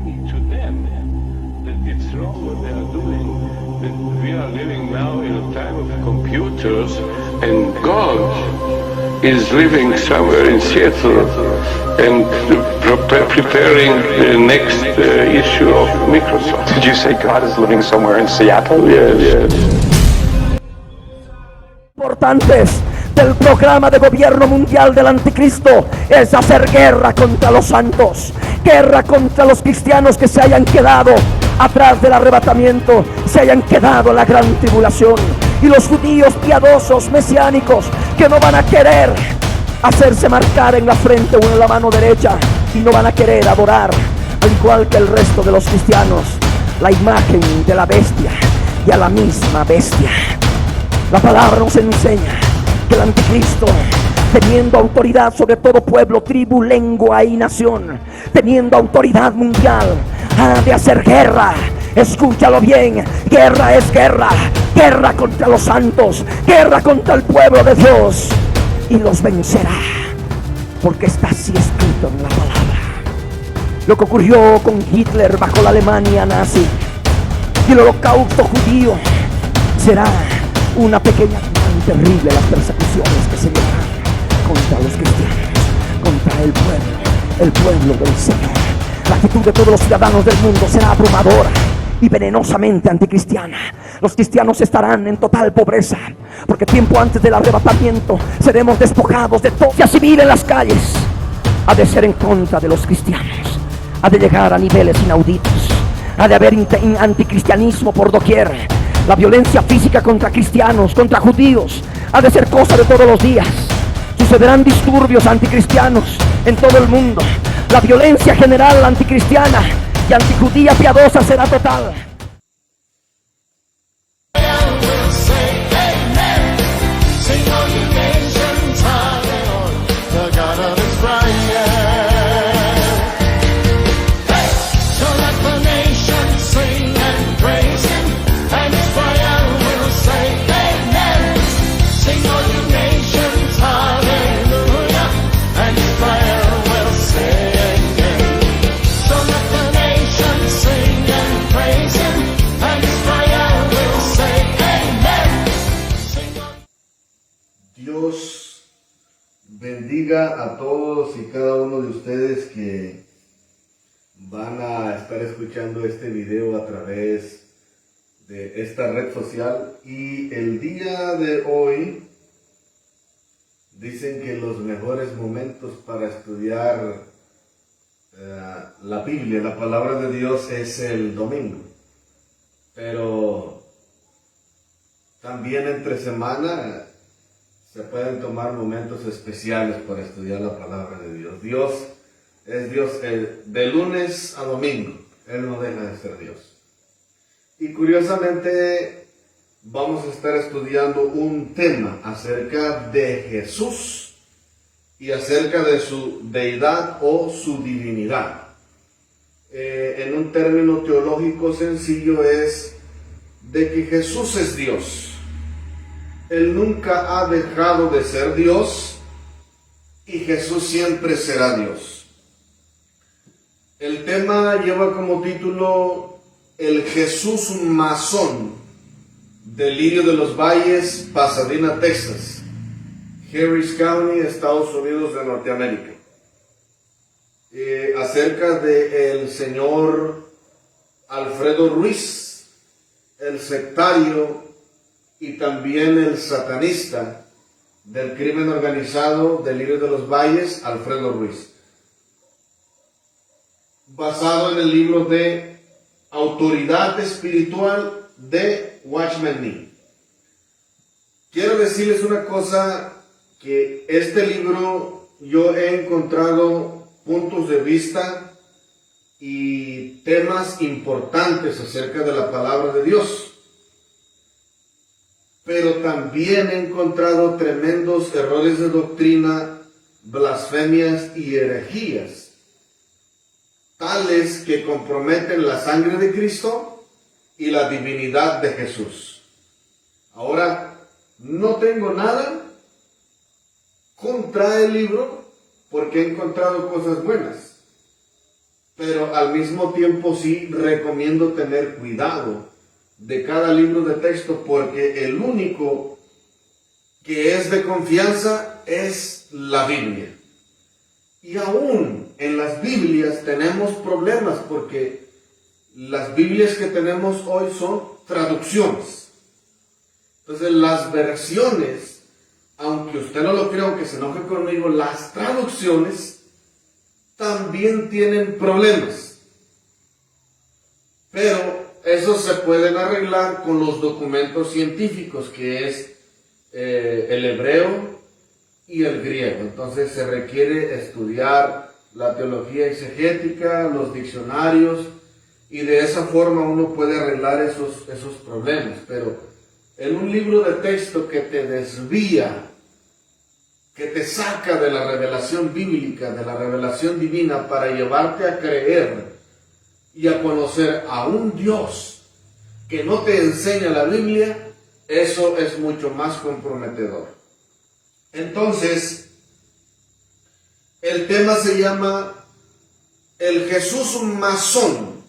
it to them that it's wrong what they are doing. That we are living now in a time of computers, and God is living somewhere in Seattle and preparing the next issue of Microsoft. Did you say God is living somewhere in Seattle? Yes, yes. Importantes del programa de gobierno mundial del anticristo es hacer guerra contra los santos, guerra contra los cristianos que se hayan quedado atrás del arrebatamiento, se hayan quedado en la gran tribulación, y los judíos piadosos mesiánicos que no van a querer hacerse marcar en la frente o en la mano derecha, y no van a querer adorar, al igual que el resto de los cristianos, la imagen de la bestia y a la misma bestia. La palabra nos enseña que el anticristo, teniendo autoridad sobre todo pueblo, tribu, lengua y nación, teniendo autoridad mundial, ha de hacer guerra. Escúchalo bien, guerra es guerra, guerra contra los santos, guerra contra el pueblo de Dios, y los vencerá, porque está así escrito en la palabra. Lo que ocurrió con Hitler bajo la Alemania nazi y el holocausto judío será una pequeña, tan terrible las persecuciones que se llevarán contra los cristianos, contra el pueblo del Señor. La actitud de todos los ciudadanos del mundo será abrumadora y venenosamente anticristiana. Los cristianos estarán en total pobreza, porque tiempo antes del arrebatamiento seremos despojados de todo. La civil en las calles ha de ser en contra de los cristianos, ha de llegar a niveles inauditos, ha de haber anticristianismo por doquier. La violencia física contra cristianos, contra judíos, ha de ser cosa de todos los días. Sucederán disturbios anticristianos en todo el mundo. La violencia general anticristiana y antijudía piadosa será total. Dios bendiga a todos y cada uno de ustedes que van a estar escuchando este video a través de esta red social. Y el día de hoy dicen que los mejores momentos para estudiar la Biblia, la palabra de Dios, es el domingo. Pero también entre semana se pueden tomar momentos especiales para estudiar la palabra de Dios. Dios es Dios de lunes a domingo. Él no deja de ser Dios. Y curiosamente vamos a estar estudiando un tema acerca de Jesús y acerca de su deidad o su divinidad. En un término teológico sencillo es de que Jesús es Dios. Él nunca ha dejado de ser Dios y Jesús siempre será Dios. El tema lleva como título El Jesús Masón de Lirio de los Valles, Pasadena, Texas, Harris County, Estados Unidos de Norteamérica. Acerca del señor Alfredo Ruiz, el sectario y también el satanista del crimen organizado del Lirio de los Valles, Alfredo Ruiz. Basado en el libro de Autoridad Espiritual de Watchman Nee. Quiero decirles una cosa, que este libro yo he encontrado puntos de vista y temas importantes acerca de la palabra de Dios. Pero también he encontrado tremendos errores de doctrina, blasfemias y herejías, tales que comprometen la sangre de Cristo y la divinidad de Jesús. Ahora, no tengo nada contra el libro porque he encontrado cosas buenas. pero al mismo tiempo sí recomiendo tener cuidado de cada libro de texto, porque el único que es de confianza es la Biblia. Y aún en las Biblias tenemos problemas, porque las Biblias que tenemos hoy son traducciones. Entonces las versiones, aunque usted no lo crea, aunque se enoje conmigo, las traducciones también tienen problemas. Pero eso se pueden arreglar con los documentos científicos, que es el hebreo y el griego. Entonces se requiere estudiar la teología exegética, los diccionarios, y de esa forma uno puede arreglar esos problemas. Pero en un libro de texto que te desvía, que te saca de la revelación bíblica, de la revelación divina, para llevarte a creer y a conocer a un Dios que no te enseña la Biblia, eso es mucho más comprometedor. Entonces, el tema se llama el Jesús masón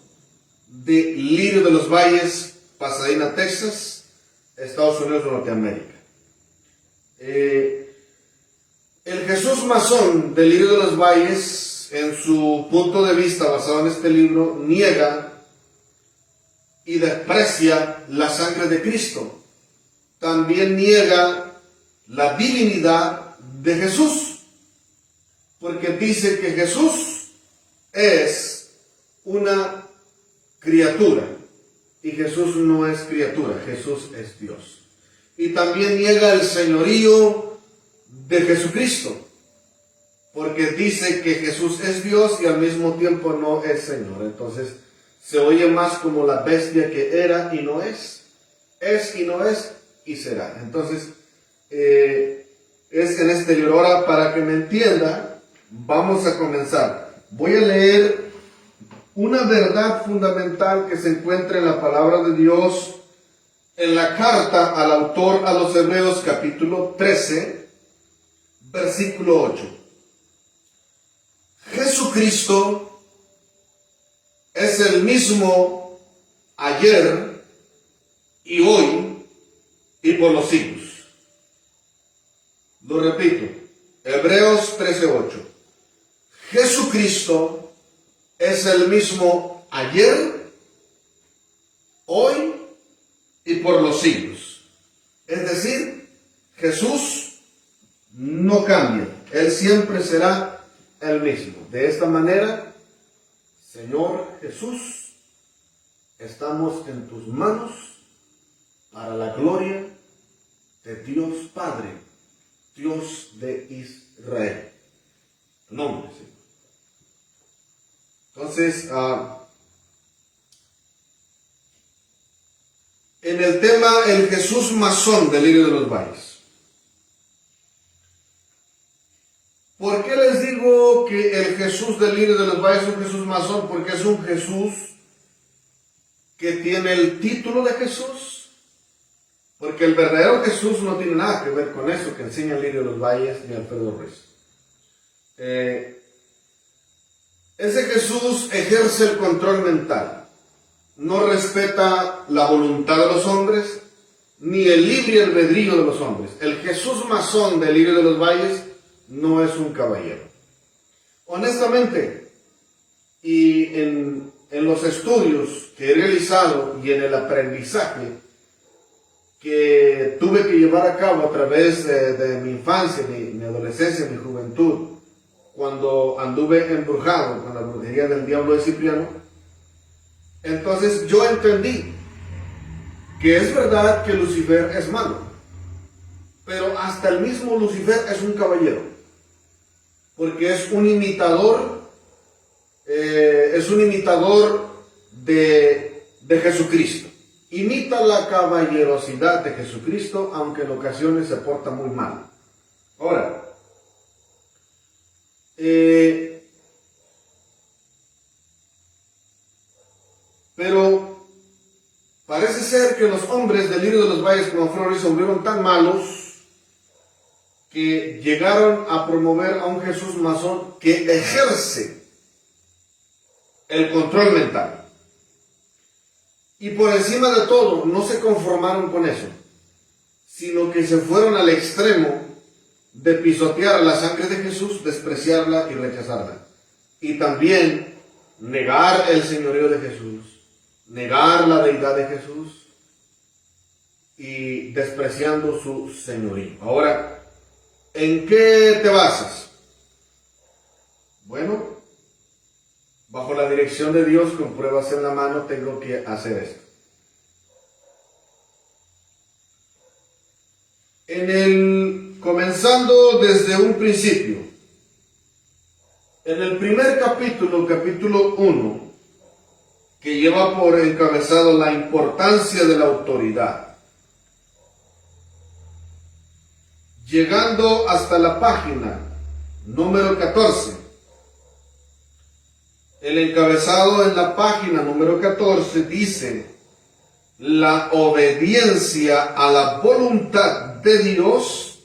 de Lirio de los Valles, Pasadena, Texas, Estados Unidos de Norteamérica. El Jesús masón de Lirio de los Valles, en su punto de vista basado en este libro, niega y desprecia la sangre de Cristo. También niega la divinidad de Jesús, porque dice que Jesús es una criatura, y Jesús no es criatura, Jesús es Dios. Y también niega el señorío de Jesucristo, porque dice que Jesús es Dios y al mismo tiempo no es Señor. Entonces se oye más como la bestia que era y no es y no es y será. Entonces es en este libro. Ahora, para que me entienda, vamos a comenzar. Voy a leer una verdad fundamental que se encuentra en la palabra de Dios, en la carta al autor a los Hebreos, capítulo 13, versículo 8. Jesucristo es el mismo ayer y hoy y por los siglos. Lo repito, Hebreos 13:8. Jesucristo es el mismo ayer, hoy y por los siglos. Es decir, Jesús no cambia, Él siempre será el mismo. De esta manera, Señor Jesús, estamos en tus manos para la gloria de Dios Padre, Dios de Israel. Tu nombre, Señor. Entonces, en el tema el Jesús masón del Lirio de los Valles. ¿Por qué les digo que el Jesús del Lirio de los Valles es un Jesús masón? Porque es un Jesús que tiene el título de Jesús. Porque el verdadero Jesús no tiene nada que ver con eso que enseña el Lirio de los Valles ni Alfredo Ruiz. Ese Jesús ejerce el control mental. No respeta la voluntad de los hombres, ni el libre albedrío de los hombres. El Jesús masón del Lirio de los Valles no es un caballero. Honestamente, y en los estudios que he realizado y en el aprendizaje que tuve que llevar a cabo a través de mi infancia, mi adolescencia, mi juventud, cuando anduve embrujado con la brujería del diablo de Cipriano, entonces yo entendí que es verdad que Lucifer es malo, pero hasta el mismo Lucifer es un caballero, porque es un imitador de Jesucristo. Imita la caballerosidad de Jesucristo, aunque en ocasiones se porta muy mal. Ahora, pero parece ser que los hombres del Lirio de los Valles como Alfredo se volvieron tan malos que llegaron a promover a un Jesús masón que ejerce el control mental. Y por encima de todo, no se conformaron con eso, sino que se fueron al extremo de pisotear la sangre de Jesús, despreciarla y rechazarla. Y también negar el señorío de Jesús, negar la deidad de Jesús y despreciando su señorío. Ahora, ¿en qué te basas? Bueno, bajo la dirección de Dios, con pruebas en la mano, tengo que hacer esto. Comenzando desde un principio, en el primer capítulo, capítulo 1, que lleva por encabezado la importancia de la autoridad, llegando hasta la página número 14, el encabezado en la página número 14 dice: la obediencia a la voluntad de Dios,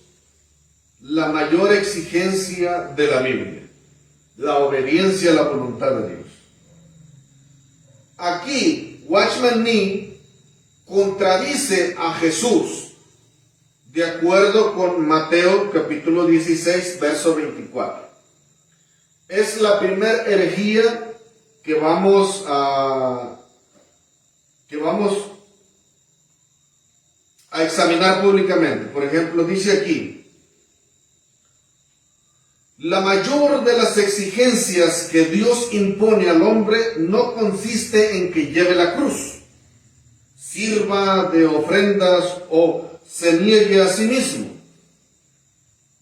la mayor exigencia de la Biblia. La obediencia a la voluntad de Dios. Aquí, Watchman Nee contradice a Jesús de acuerdo con Mateo capítulo 16, verso 24. Es la primera herejía que vamos a examinar públicamente. Por ejemplo, dice aquí: la mayor de las exigencias que Dios impone al hombre no consiste en que lleve la cruz, sirva de ofrendas o se niegue a sí mismo.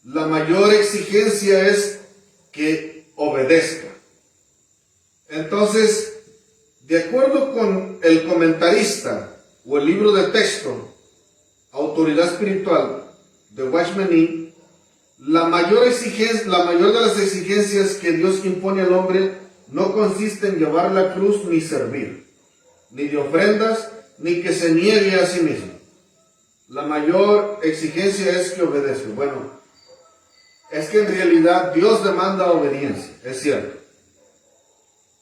La mayor exigencia es que obedezca. Entonces, de acuerdo con el comentarista o el libro de texto Autoridad Espiritual de Watchman Nee, la mayor de las exigencias que Dios impone al hombre no consiste en llevar la cruz ni servir, ni de ofrendas, ni que se niegue a sí mismo. La mayor exigencia es que obedezca. Bueno, es que en realidad Dios demanda obediencia, es cierto.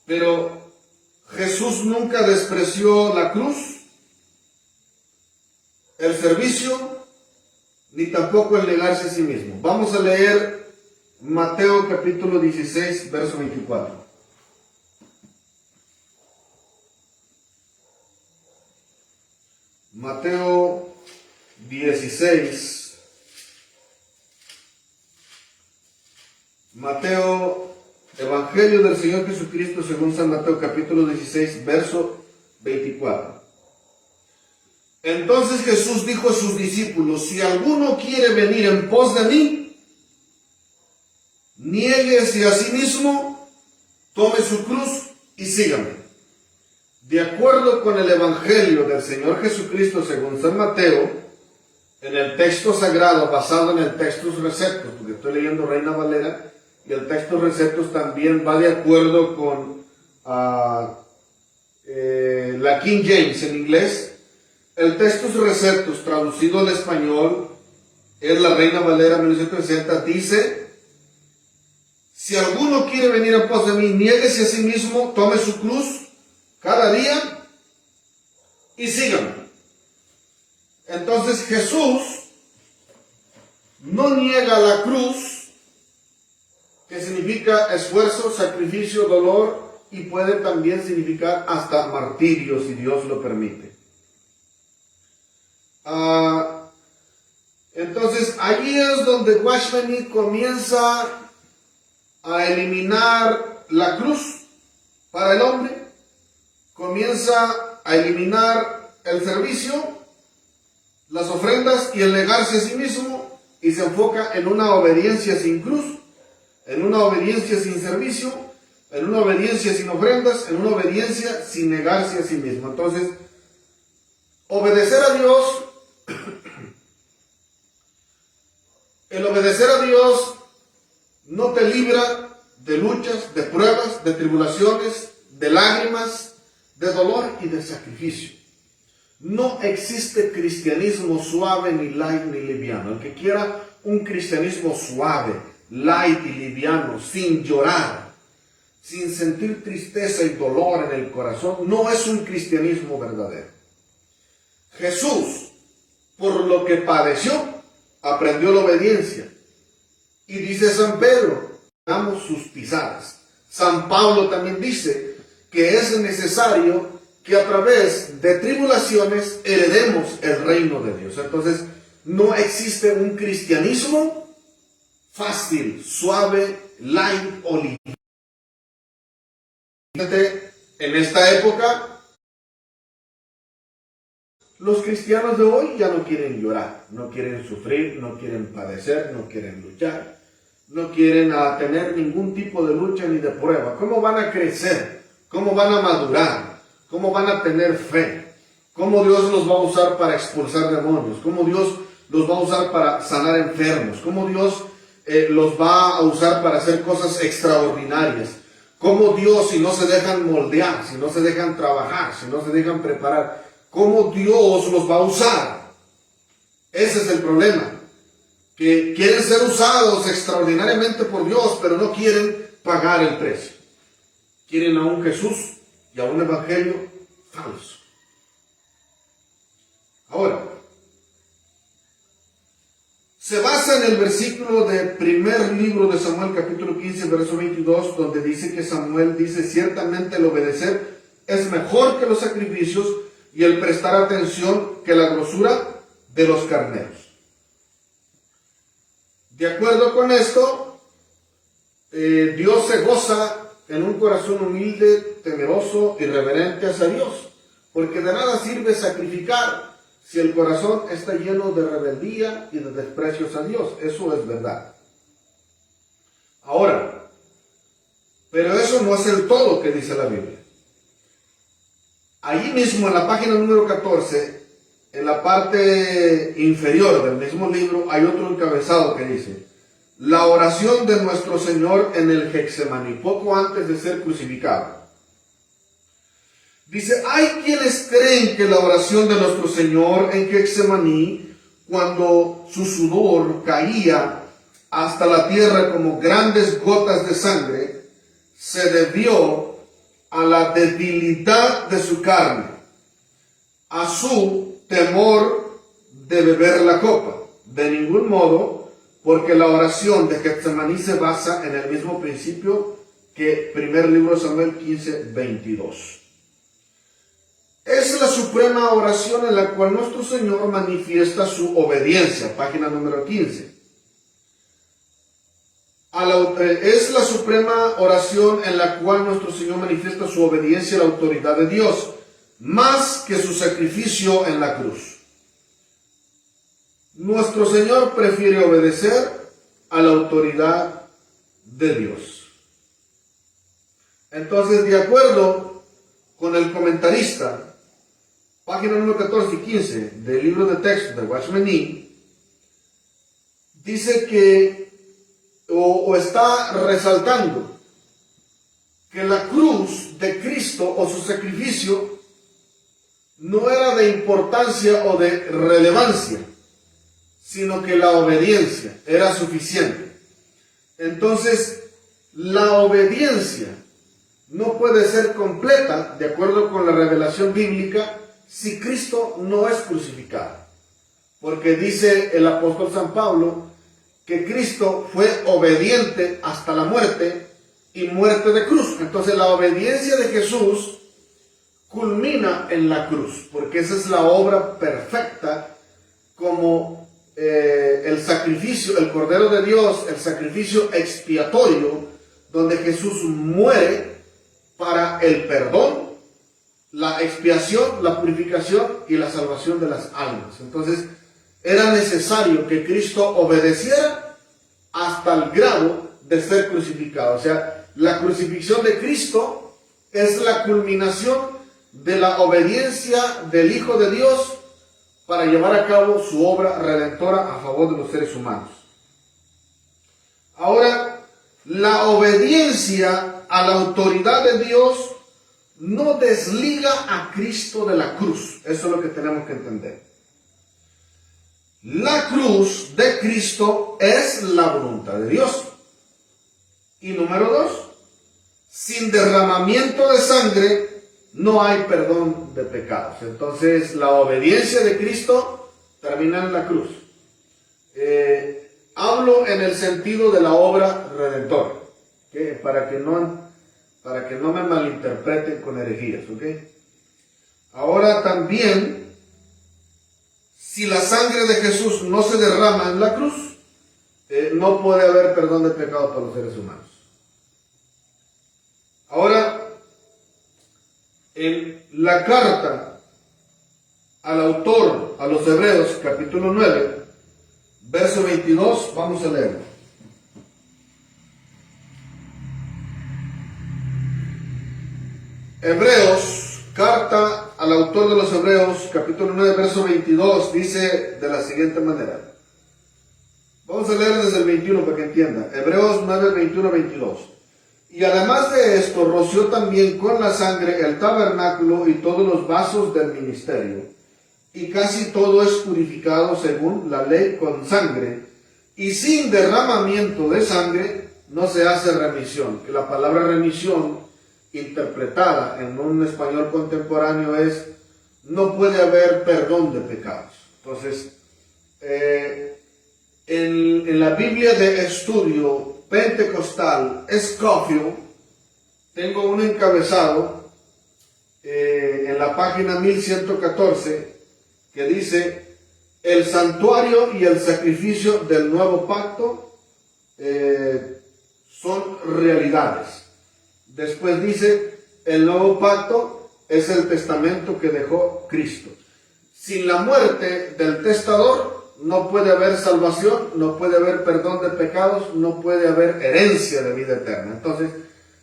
Pero Jesús nunca despreció la cruz, el servicio, ni tampoco el negarse a sí mismo. Vamos a leer Mateo capítulo 16, verso 24. Mateo 16. Mateo, Evangelio del Señor Jesucristo según San Mateo capítulo 16, verso 24. Entonces Jesús dijo a sus discípulos: si alguno quiere venir en pos de mí, niéguese a sí mismo, tome su cruz y sígame. De acuerdo con el Evangelio del Señor Jesucristo según San Mateo, en el texto sagrado basado en el Textus Receptus, porque estoy leyendo Reina Valera, y el Textus Receptus también va de acuerdo con la King James en inglés. El Textus Receptus, traducido al español, es la Reina Valera 1960, dice: si alguno quiere venir en pos de mí, niéguese a sí mismo, tome su cruz cada día y sígame. Entonces Jesús no niega la cruz, que significa esfuerzo, sacrificio, dolor, y puede también significar hasta martirio si Dios lo permite. Entonces allí es donde Watchman Nee comienza a eliminar la cruz para el hombre, comienza a eliminar el servicio, las ofrendas y el negarse a sí mismo, y se enfoca en una obediencia sin cruz, en una obediencia sin servicio, en una obediencia sin ofrendas, en una obediencia sin negarse a sí mismo. Entonces, obedecer a Dios, el obedecer a Dios no te libra de luchas, de pruebas, de tribulaciones, de lágrimas, de dolor y de sacrificio. No existe cristianismo suave, ni light, ni liviano. El que quiera un cristianismo suave, light y liviano, sin llorar, sin sentir tristeza y dolor en el corazón, no es un cristianismo verdadero. Jesús, por lo que padeció, aprendió la obediencia. Y dice San Pedro, damos sus pisadas. San Pablo también dice que es necesario que a través de tribulaciones heredemos el reino de Dios. Entonces, no existe un cristianismo fácil, suave, light o libre. En esta época, los cristianos de hoy ya no quieren llorar, no quieren sufrir, no quieren padecer, no quieren luchar, no quieren tener ningún tipo de lucha ni de prueba. ¿Cómo van a crecer? ¿Cómo van a madurar? ¿Cómo van a tener fe? ¿Cómo Dios los va a usar para expulsar demonios? ¿Cómo Dios los va a usar para sanar enfermos? ¿Cómo Dios los va a usar para hacer cosas extraordinarias? ¿Cómo Dios, si no se dejan moldear, si no se dejan trabajar, si no se dejan preparar, cómo Dios los va a usar? Ese es el problema. Que quieren ser usados extraordinariamente por Dios, pero no quieren pagar el precio. Quieren a un Jesús y a un evangelio falso. Ahora, se basa en el versículo del primer libro de Samuel, capítulo 15, verso 22, donde dice que Samuel dice, ciertamente el obedecer es mejor que los sacrificios y el prestar atención que la grosura de los carneros. De acuerdo con esto, Dios se goza en un corazón humilde, temeroso y reverente hacia Dios, porque de nada sirve sacrificar si el corazón está lleno de rebeldía y de desprecios a Dios. Eso es verdad. Ahora, pero eso no es el todo que dice la Biblia. Allí mismo en la página número 14, en la parte inferior del mismo libro, hay otro encabezado que dice, la oración de nuestro Señor en el Getsemaní, poco antes de ser crucificado. Dice, hay quienes creen que la oración de nuestro Señor en Getsemaní, cuando su sudor caía hasta la tierra como grandes gotas de sangre, se debió a la debilidad de su carne, a su temor de beber la copa. De ningún modo, porque la oración de Getsemaní se basa en el mismo principio que primer libro de Samuel 15, 22. Es la suprema oración en la cual nuestro Señor manifiesta su obediencia, página número 15. Es la suprema oración en la cual nuestro Señor manifiesta su obediencia a la autoridad de Dios, más que su sacrificio en la cruz. Nuestro Señor prefiere obedecer a la autoridad de Dios. Entonces, de acuerdo con el comentarista, página número 14 y 15 del libro de texto de Watchman Nee, dice que, o está resaltando, que la cruz de Cristo o su sacrificio no era de importancia o de relevancia, sino que la obediencia era suficiente. Entonces, la obediencia no puede ser completa, de acuerdo con la revelación bíblica, si Cristo no es crucificado. Porque dice el apóstol San Pablo que Cristo fue obediente hasta la muerte y muerte de cruz. Entonces la obediencia de Jesús culmina en la cruz, porque esa es la obra perfecta, como el sacrificio, el Cordero de Dios, el sacrificio expiatorio, donde Jesús muere para el perdón, la expiación, la purificación y la salvación de las almas. Entonces, era necesario que Cristo obedeciera hasta el grado de ser crucificado. O sea, la crucifixión de Cristo es la culminación de la obediencia del Hijo de Dios para llevar a cabo su obra redentora a favor de los seres humanos. Ahora, la obediencia a la autoridad de Dios no desliga a Cristo de la cruz. Eso es lo que tenemos que entender. La cruz de Cristo es la voluntad de Dios. Y número 2, sin derramamiento de sangre no hay perdón de pecados. Entonces la obediencia de Cristo termina en la cruz. Hablo en el sentido de la obra redentora, ¿okay? Para que no me malinterpreten con herejías, ¿okay? Ahora también, si la sangre de Jesús no se derrama en la cruz, no puede haber perdón de pecados para los seres humanos. Ahora, en la carta al autor a los Hebreos, capítulo 9, verso 22, vamos a leerlo. Hebreos, carta al autor de los Hebreos, capítulo 9, verso 22, dice de la siguiente manera. Vamos a leer desde el 21 para que entienda. Hebreos 9, 21, 22. Y además de esto, roció también con la sangre el tabernáculo y todos los vasos del ministerio. Y casi todo es purificado según la ley con sangre. Y sin derramamiento de sangre no se hace remisión. Que la palabra remisión, interpretada en un español contemporáneo, es no puede haber perdón de pecados. Entonces, en la Biblia de estudio pentecostal Scofield, tengo un encabezado en la página 1114 que dice: el santuario y el sacrificio del nuevo pacto son realidades. Después dice: el nuevo pacto es el testamento que dejó Cristo. Sin la muerte del testador no puede haber salvación, no puede haber perdón de pecados, no puede haber herencia de vida eterna. Entonces,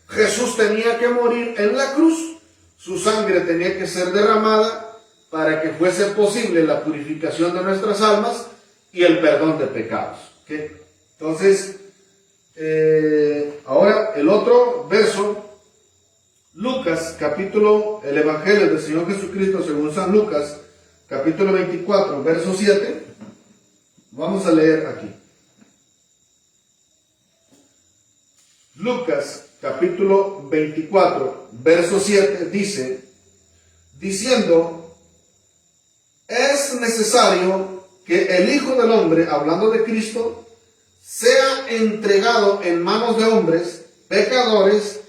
Jesús tenía que morir en la cruz, su sangre tenía que ser derramada para que fuese posible la purificación de nuestras almas y el perdón de pecados. ¿Okay? Entonces, ahora el otro verso, Lucas, el Evangelio del Señor Jesucristo según San Lucas, capítulo 24, verso 7. Vamos a leer aquí. Lucas, capítulo 24, verso 7, dice, diciendo: es necesario que el Hijo del Hombre, hablando de Cristo, sea entregado en manos de hombres pecadores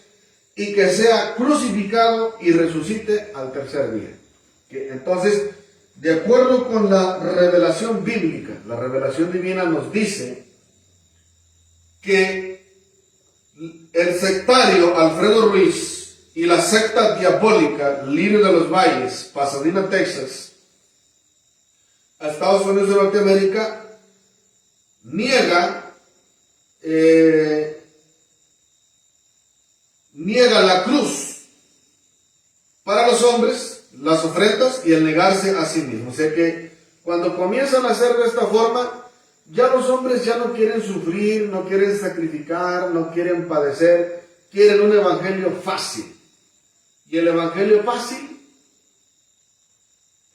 y que sea crucificado y resucite al tercer día. ¿Okay? Entonces, de acuerdo con la revelación bíblica, la revelación divina nos dice que el sectario Alfredo Ruiz y la secta diabólica Lirio de los Valles, Pasadena, Texas, a Estados Unidos de Norteamérica, niega la cruz para los hombres, las ofrendas y el negarse a sí mismo. O sea que cuando comienzan a hacer de esta forma, ya los hombres ya no quieren sufrir, no quieren sacrificar, no quieren padecer, quieren un evangelio fácil. Y el evangelio fácil,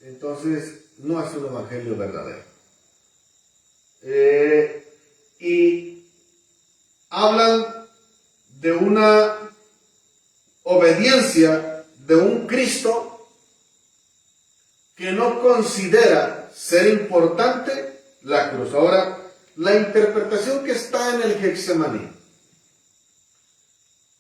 entonces, no es un evangelio verdadero. Y hablan de una obediencia de un Cristo que no considera ser importante la cruz. Ahora, la interpretación que está en el Getsemaní,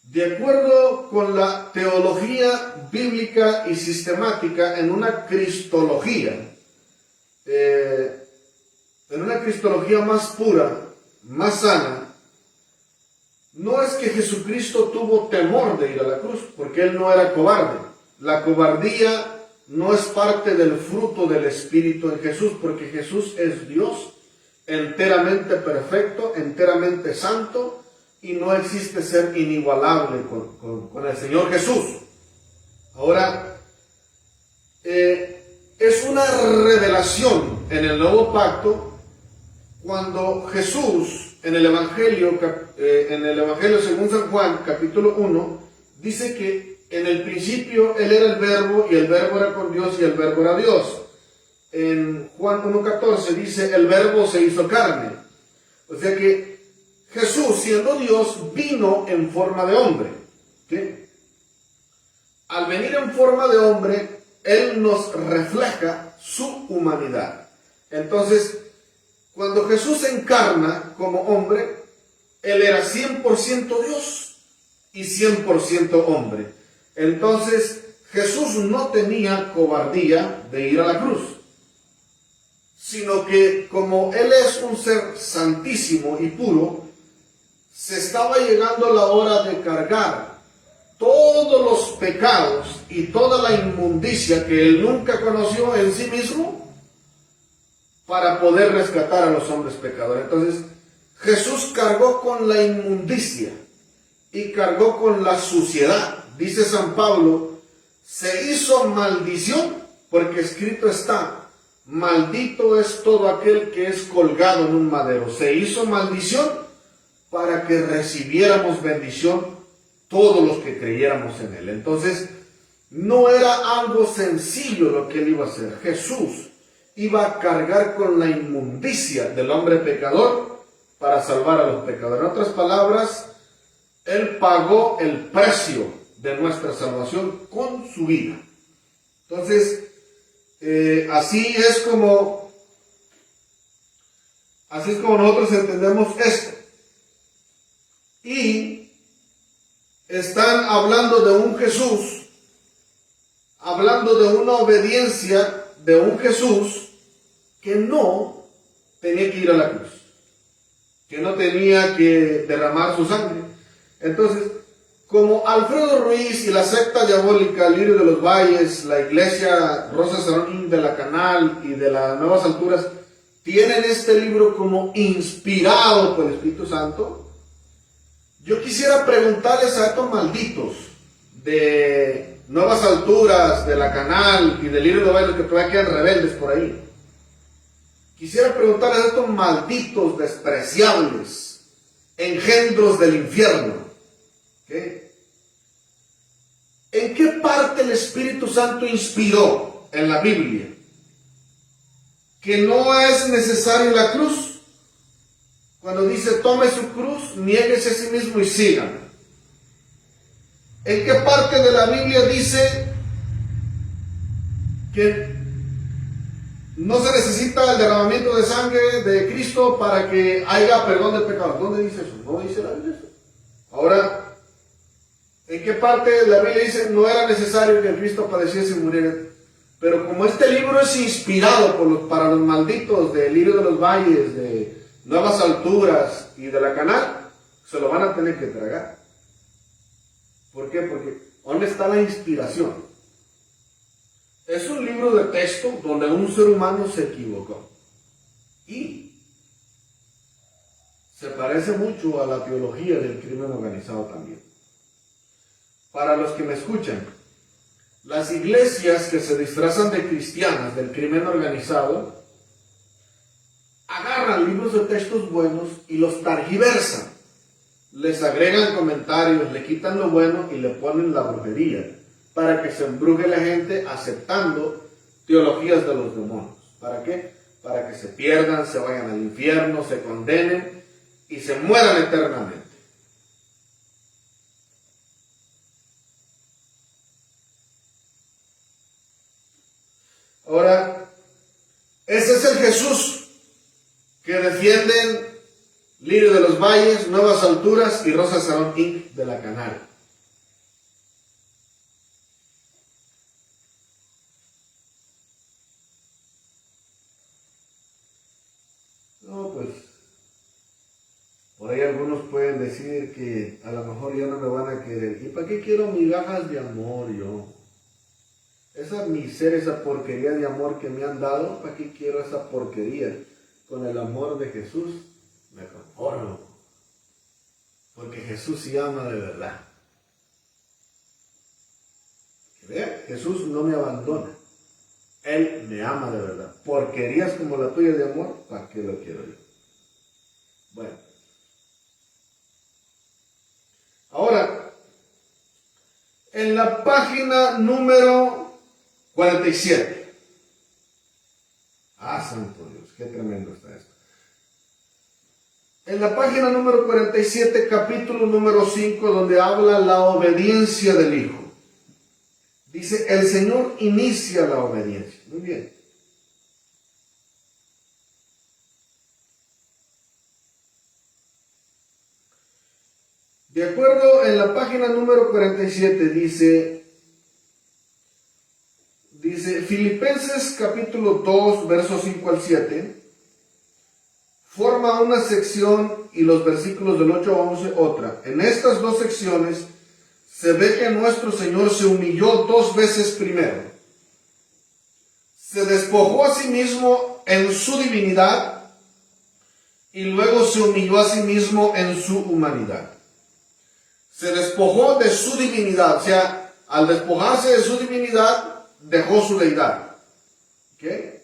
de acuerdo con la teología bíblica y sistemática, en una cristología más pura, más sana, no es que Jesucristo tuvo temor de ir a la cruz, porque Él no era cobarde. La cobardía no es parte del fruto del Espíritu en Jesús, porque Jesús es Dios, enteramente perfecto, enteramente santo, y no existe ser inigualable con el Señor Jesús. Ahora, es una revelación en el nuevo pacto cuando Jesús, en el Evangelio según San Juan, capítulo 1, dice que en el principio Él era el Verbo, y el Verbo era con Dios, y el Verbo era Dios. En Juan 1.14 dice: el Verbo se hizo carne. O sea que Jesús, siendo Dios, vino en forma de hombre. ¿Ok? ¿Sí? Al venir en forma de hombre, Él nos refleja su humanidad. Entonces, cuando Jesús se encarna como hombre, Él era 100% Dios y 100% hombre. Entonces, Jesús no tenía cobardía de ir a la cruz, sino que como Él es un ser santísimo y puro, se estaba llegando la hora de cargar todos los pecados y toda la inmundicia que Él nunca conoció en sí mismo para poder rescatar a los hombres pecadores. Entonces, Jesús cargó con la inmundicia y cargó con la suciedad. Dice San Pablo, se hizo maldición porque escrito está, maldito es todo aquel que es colgado en un madero. Se hizo maldición para que recibiéramos bendición todos los que creyéramos en Él. Entonces, no era algo sencillo lo que Él iba a hacer. Jesús iba a cargar con la inmundicia del hombre pecador para salvar a los pecadores. En otras palabras, Él pagó el precio de nuestra salvación con su vida. Entonces, así es como nosotros entendemos esto. Y están hablando de un Jesús, hablando de una obediencia de un Jesús que no tenía que ir a la cruz, que no tenía que derramar su sangre. Entonces, como Alfredo Ruiz y la secta diabólica Lirio de los Valles, la iglesia Rosa Sarón de la Canal y de las Nuevas Alturas tienen este libro como inspirado por el Espíritu Santo, yo quisiera preguntarles a estos malditos de Nuevas Alturas, de la Canal y del Lirio de los Valles que todavía quedan rebeldes por ahí. Quisiera preguntarles a estos malditos despreciables, engendros del infierno, ¿qué? ¿En qué parte el Espíritu Santo inspiró en la Biblia que no es necesario la cruz? Cuando dice, tome su cruz, niéguese a sí mismo y sígame. ¿En qué parte de la Biblia dice que no se necesita el derramamiento de sangre de Cristo para que haya perdón de pecados? ¿Dónde dice eso? No dice la Biblia eso. Ahora, ¿en qué parte de la Biblia dice no era necesario que Cristo padeciese y muriera? Pero como este libro es inspirado para los malditos del Lirio de los Valles, de Nuevas Alturas y de la Canal, se lo van a tener que tragar. ¿Por qué? Porque ¿dónde está la inspiración? Es un libro de texto donde un ser humano se equivocó. Y se parece mucho a la teología del crimen organizado también. Para los que me escuchan, las iglesias que se disfrazan de cristianas del crimen organizado agarran libros de textos buenos y los targiversan. Les agregan comentarios, le quitan lo bueno y le ponen la brujería para que se embruje la gente aceptando teologías de los demonios. ¿Para qué? Para que se pierdan, se vayan al infierno, se condenen y se mueran eternamente. Ahora, ese es el Jesús que defienden Lirio de los Valles, Nuevas Alturas y Rosa Sarón Inc. de la Canal. No, pues, por ahí algunos pueden decir que a lo mejor ya no me van a querer. ¿Y para qué quiero migajas de amor yo? Esa miseria, esa porquería de amor que me han dado, ¿para qué quiero esa porquería? Con el amor de Jesús me conformo, porque Jesús sí ama de verdad. Vean, Jesús no me abandona, Él me ama de verdad. Porquerías como la tuya de amor, ¿para qué lo quiero yo? Bueno, ahora, en la página número 47. Ah, santo Dios, qué tremendo está esto. En la página número 47, capítulo número 5, donde habla la obediencia del Hijo. Dice, el Señor inicia la obediencia. Muy bien. De acuerdo, en la página número 47 dice Filipenses capítulo 2, versos 5 al 7, forma una sección y los versículos del 8 a 11 otra. En estas dos secciones se ve que nuestro Señor se humilló 2 veces primero. Se despojó a sí mismo en su divinidad y luego se humilló a sí mismo en su humanidad. Se despojó de su divinidad, o sea, al despojarse de su divinidad, dejó su deidad. ¿Okay?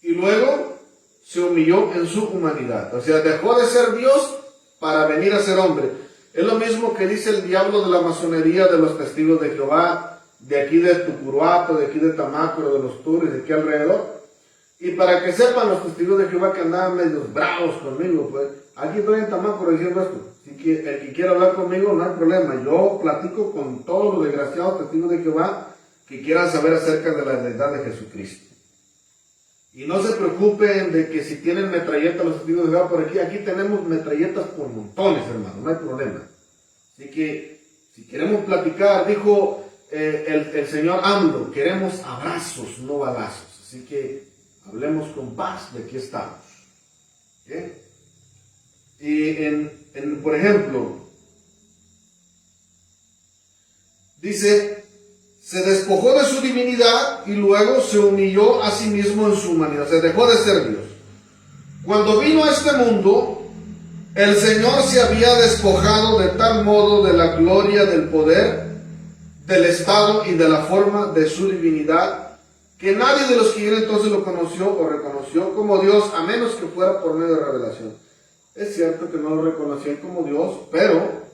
Y luego se humilló en su humanidad, o sea, dejó de ser Dios para venir a ser hombre. Es lo mismo que dice el diablo de la masonería de los testigos de Jehová, de aquí de Tucuruato, de aquí de Tamácoro, de los Turis, de aquí alrededor. Y para que sepan los testigos de Jehová que andaban medios bravos conmigo, pues, aquí estoy en Tamácoro diciendo esto. Así que el que quiera hablar conmigo, no hay problema. Yo platico con todos los desgraciados testigos de Jehová que quieran saber acerca de la deidad de Jesucristo. Y no se preocupen de que si tienen metralletas los testigos de Jehová por aquí, aquí tenemos metralletas por montones, hermano, no hay problema. Así que si queremos platicar, dijo el señor AMLO, queremos abrazos, no balazos. Así que hablemos con paz, de aquí estamos. ¿Okay? Y por ejemplo, dice, se despojó de su divinidad y luego se humilló a sí mismo en su humanidad, se dejó de ser Dios. Cuando vino a este mundo, el Señor se había despojado de tal modo de la gloria, del poder, del estado y de la forma de su divinidad, que nadie de los que en entonces lo conoció o reconoció como Dios, a menos que fuera por medio de revelación. Es cierto que no lo reconocían como Dios, pero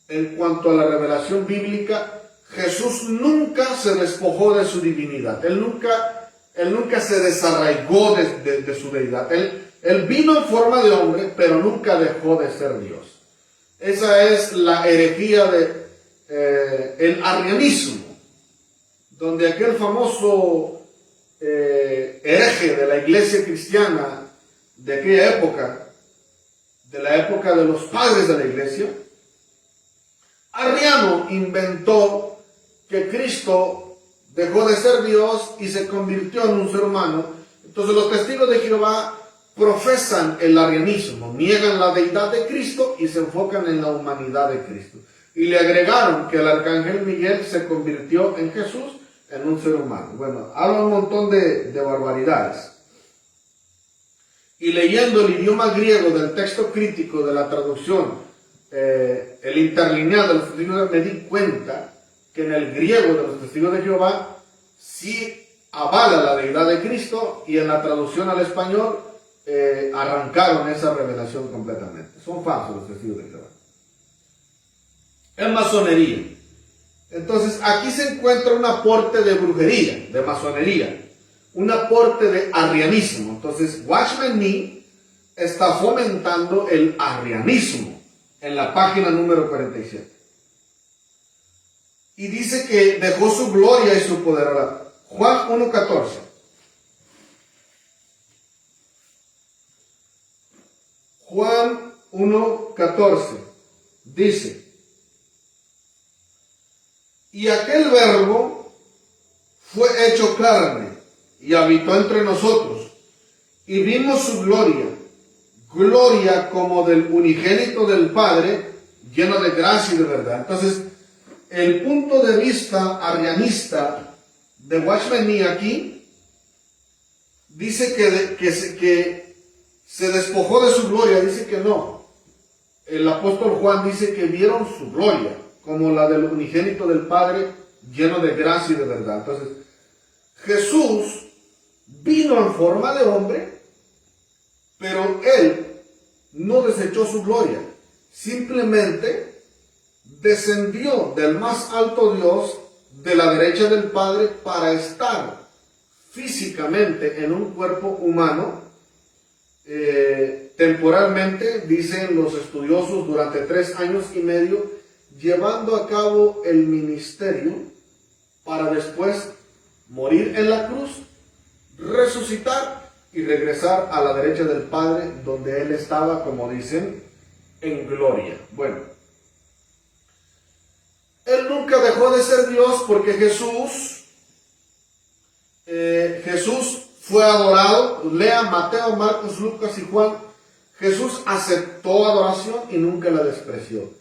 en cuanto a la revelación bíblica, Jesús nunca se despojó de su divinidad. Él nunca se desarraigó de su deidad. Él vino en forma de hombre, pero nunca dejó de ser Dios. Esa es la herejía el arrianismo, donde aquel famoso hereje de la iglesia cristiana de aquella época, de la época de los padres de la iglesia, Arriano inventó que Cristo dejó de ser Dios y se convirtió en un ser humano. Entonces los testigos de Jehová profesan el arrianismo, niegan la deidad de Cristo y se enfocan en la humanidad de Cristo. Y le agregaron que el arcángel Miguel se convirtió en Jesús, en un ser humano. Bueno, habla un montón de barbaridades. Y leyendo el idioma griego del texto crítico de la traducción, el interlineal de los testigos, me di cuenta que en el griego de los testigos de Jehová sí avala la deidad de Cristo, y en la traducción al español arrancaron esa revelación completamente. Son falsos los testigos de Jehová. En masonería. Entonces aquí se encuentra un aporte de brujería, de masonería, un aporte de arrianismo. Entonces Watchman Nee está fomentando el arrianismo en la página número 47. Y dice que dejó su gloria y su poder. Ahora, Juan 1:14. Juan 1:14 dice: y aquel verbo fue hecho carne y habitó entre nosotros, y vimos su gloria, gloria como del unigénito del Padre, lleno de gracia y de verdad. Entonces, el punto de vista arrianista de Watchman Nee aquí dice que se despojó de su gloria. Dice que no. El apóstol Juan dice que vieron su gloria como la del unigénito del Padre, lleno de gracia y de verdad. Entonces, Jesús vino en forma de hombre, pero Él no desechó su gloria. Simplemente descendió del más alto Dios, de la derecha del Padre, para estar físicamente en un cuerpo humano, temporalmente, dicen los estudiosos, durante 3 años y medio, llevando a cabo el ministerio para después morir en la cruz, resucitar y regresar a la derecha del Padre, donde Él estaba, como dicen, en gloria. Bueno, Él nunca dejó de ser Dios, porque Jesús fue adorado. Lea Mateo, Marcos, Lucas y Juan. Jesús aceptó adoración y nunca la despreció.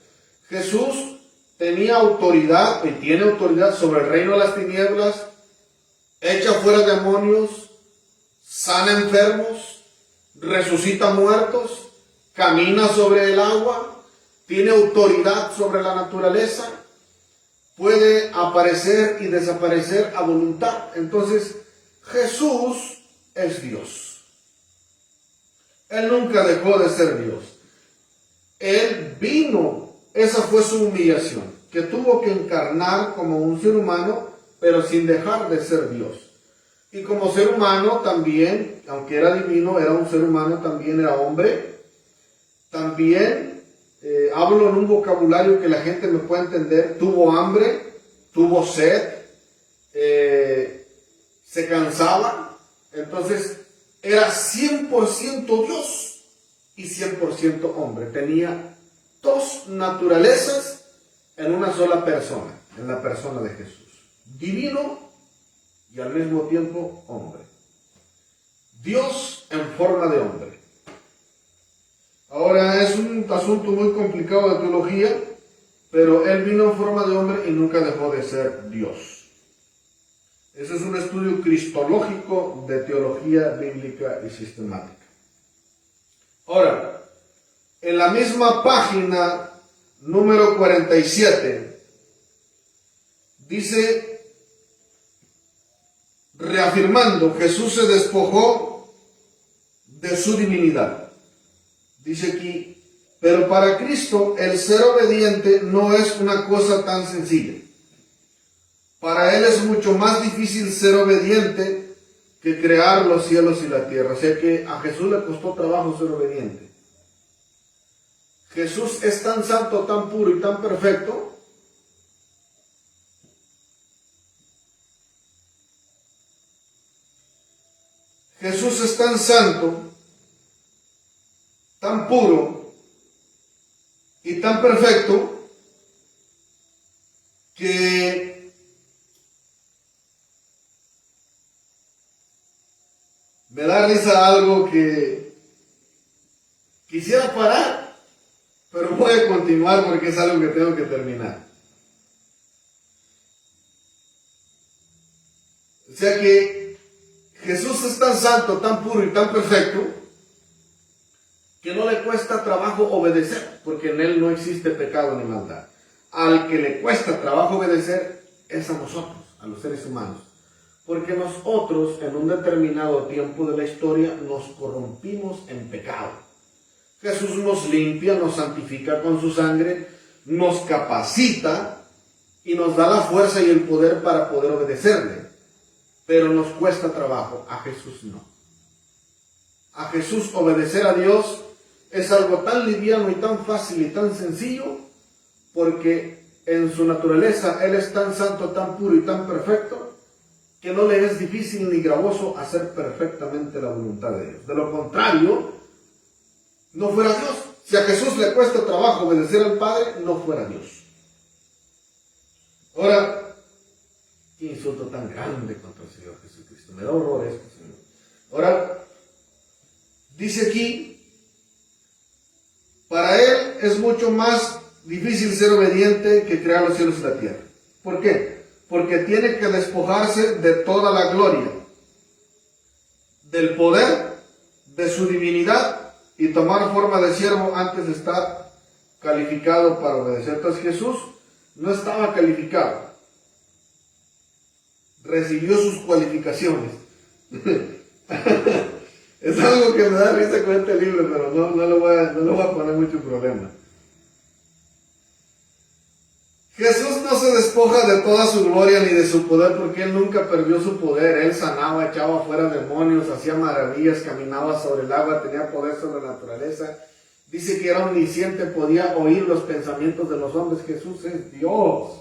Jesús tenía autoridad y tiene autoridad sobre el reino de las tinieblas, echa fuera demonios, sana enfermos, resucita muertos, camina sobre el agua, tiene autoridad sobre la naturaleza, puede aparecer y desaparecer a voluntad. Entonces, Jesús es Dios. Él nunca dejó de ser Dios. Él vino, esa fue su humillación, que tuvo que encarnar como un ser humano, pero sin dejar de ser Dios. Y como ser humano también, aunque era divino, era un ser humano, también era hombre. También, hablo en un vocabulario que la gente me pueda entender, tuvo hambre, tuvo sed, se cansaba. Entonces, era 100% Dios y 100% hombre. Tenía 2 naturalezas en una sola persona, en la persona de Jesús. Divino y al mismo tiempo hombre. Dios en forma de hombre. Ahora, es un asunto muy complicado de teología, pero Él vino en forma de hombre y nunca dejó de ser Dios. Ese es un estudio cristológico de teología bíblica y sistemática. Ahora, en la misma página número 47, dice, reafirmando, Jesús se despojó de su divinidad. Dice aquí, pero para Cristo el ser obediente no es una cosa tan sencilla. Para Él es mucho más difícil ser obediente que crear los cielos y la tierra. O sea que a Jesús le costó trabajo ser obediente. Jesús es tan santo, tan puro y tan perfecto Jesús es tan santo, tan puro y tan perfecto que me da risa algo que quisiera parar, pero voy a continuar porque es algo que tengo que terminar. O sea que Jesús es tan santo, tan puro y tan perfecto que no le cuesta trabajo obedecer, porque en Él no existe pecado ni maldad. Al que le cuesta trabajo obedecer es a nosotros, a los seres humanos. Porque nosotros en un determinado tiempo de la historia nos corrompimos en pecado. Jesús nos limpia, nos santifica con su sangre, nos capacita y nos da la fuerza y el poder para poder obedecerle. Pero nos cuesta trabajo, a Jesús no. A Jesús obedecer a Dios es algo tan liviano y tan fácil y tan sencillo, porque en su naturaleza Él es tan santo, tan puro y tan perfecto, que no le es difícil ni gravoso hacer perfectamente la voluntad de Dios. De lo contrario, no fuera Dios. Si a Jesús le cuesta trabajo obedecer al Padre, no fuera Dios. Ahora, qué insulto tan grande contra el Señor Jesucristo. Me da horror esto, Señor. Ahora, dice aquí, para Él es mucho más difícil ser obediente que crear los cielos y la tierra. ¿Por qué? Porque tiene que despojarse de toda la gloria, del poder, de su divinidad y tomar forma de siervo antes de estar calificado para obedecer. Entonces Jesús no estaba calificado, recibió sus cualificaciones. Es algo que me da risa con este libro, pero no le voy a poner mucho problema. Jesús no se despoja de toda su gloria ni de su poder, porque Él nunca perdió su poder. Él sanaba, echaba fuera demonios, hacía maravillas, caminaba sobre el agua, tenía poder sobre la naturaleza. Dice que era omnisciente, podía oír los pensamientos de los hombres. Jesús es Dios.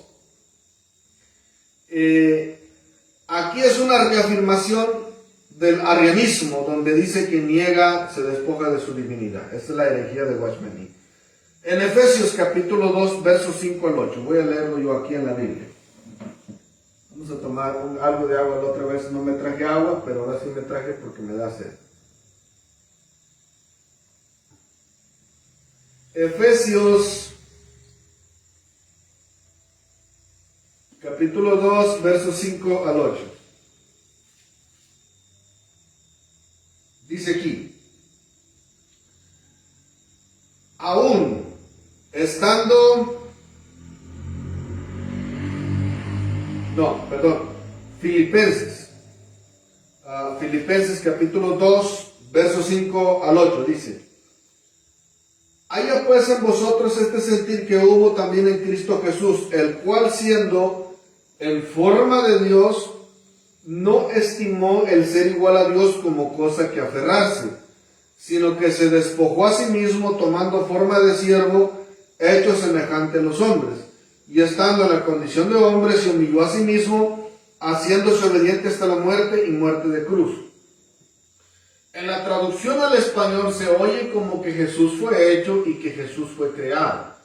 Aquí es una reafirmación del arrianismo, donde dice que niega, se despoja de su divinidad. Esta es la herejía de Watchman Nee. En Efesios capítulo 2, versos 5 al 8, voy a leerlo yo aquí en la Biblia. Vamos a tomar algo de agua. La otra vez no me traje agua, pero ahora sí me traje porque me da sed. Efesios capítulo 2, versos 5 al 8. Dice aquí: aún Filipenses. Filipenses capítulo 2, versos 5 al 8 dice: haya pues en vosotros este sentir que hubo también en Cristo Jesús, el cual siendo en forma de Dios, no estimó el ser igual a Dios como cosa que aferrarse, sino que se despojó a sí mismo, tomando forma de siervo, hecho semejante a los hombres, y estando en la condición de hombre, se humilló a sí mismo, haciéndose obediente hasta la muerte y muerte de cruz. En la traducción al español se oye como que Jesús fue hecho y que Jesús fue creado.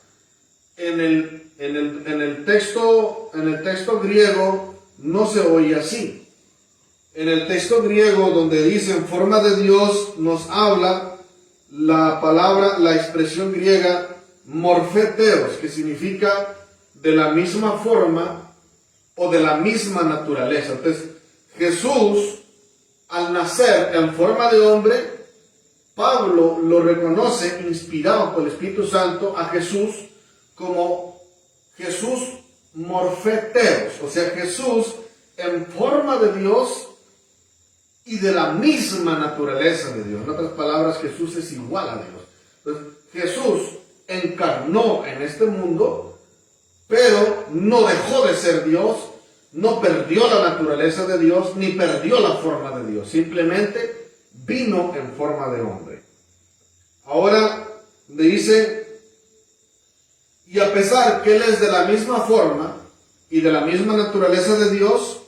En el texto griego no se oye así. En el texto griego, donde dice en forma de Dios, nos habla la expresión griega morfeteos, que significa de la misma forma o de la misma naturaleza. Entonces, Jesús, al nacer en forma de hombre, Pablo lo reconoce, inspirado por el Espíritu Santo, a Jesús como Jesús morfeteos, o sea, Jesús en forma de Dios y de la misma naturaleza de Dios. En otras palabras, Jesús es igual a Dios. Entonces, Jesús encarnó en este mundo, pero no dejó de ser Dios, no perdió la naturaleza de Dios, ni perdió la forma de Dios. Simplemente vino en forma de hombre. Ahora dice, y a pesar que Él es de la misma forma y de la misma naturaleza de Dios,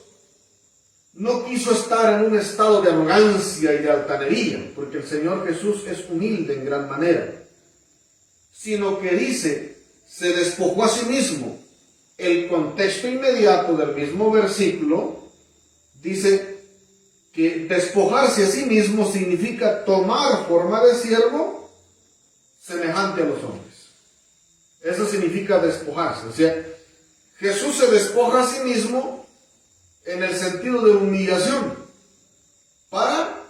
no quiso estar en un estado de arrogancia y de altanería, porque el Señor Jesús es humilde en gran manera, sino que dice, se despojó a sí mismo. El contexto inmediato del mismo versículo dice que despojarse a sí mismo significa tomar forma de siervo semejante a los hombres. Eso significa despojarse. O sea, Jesús se despoja a sí mismo en el sentido de humillación, para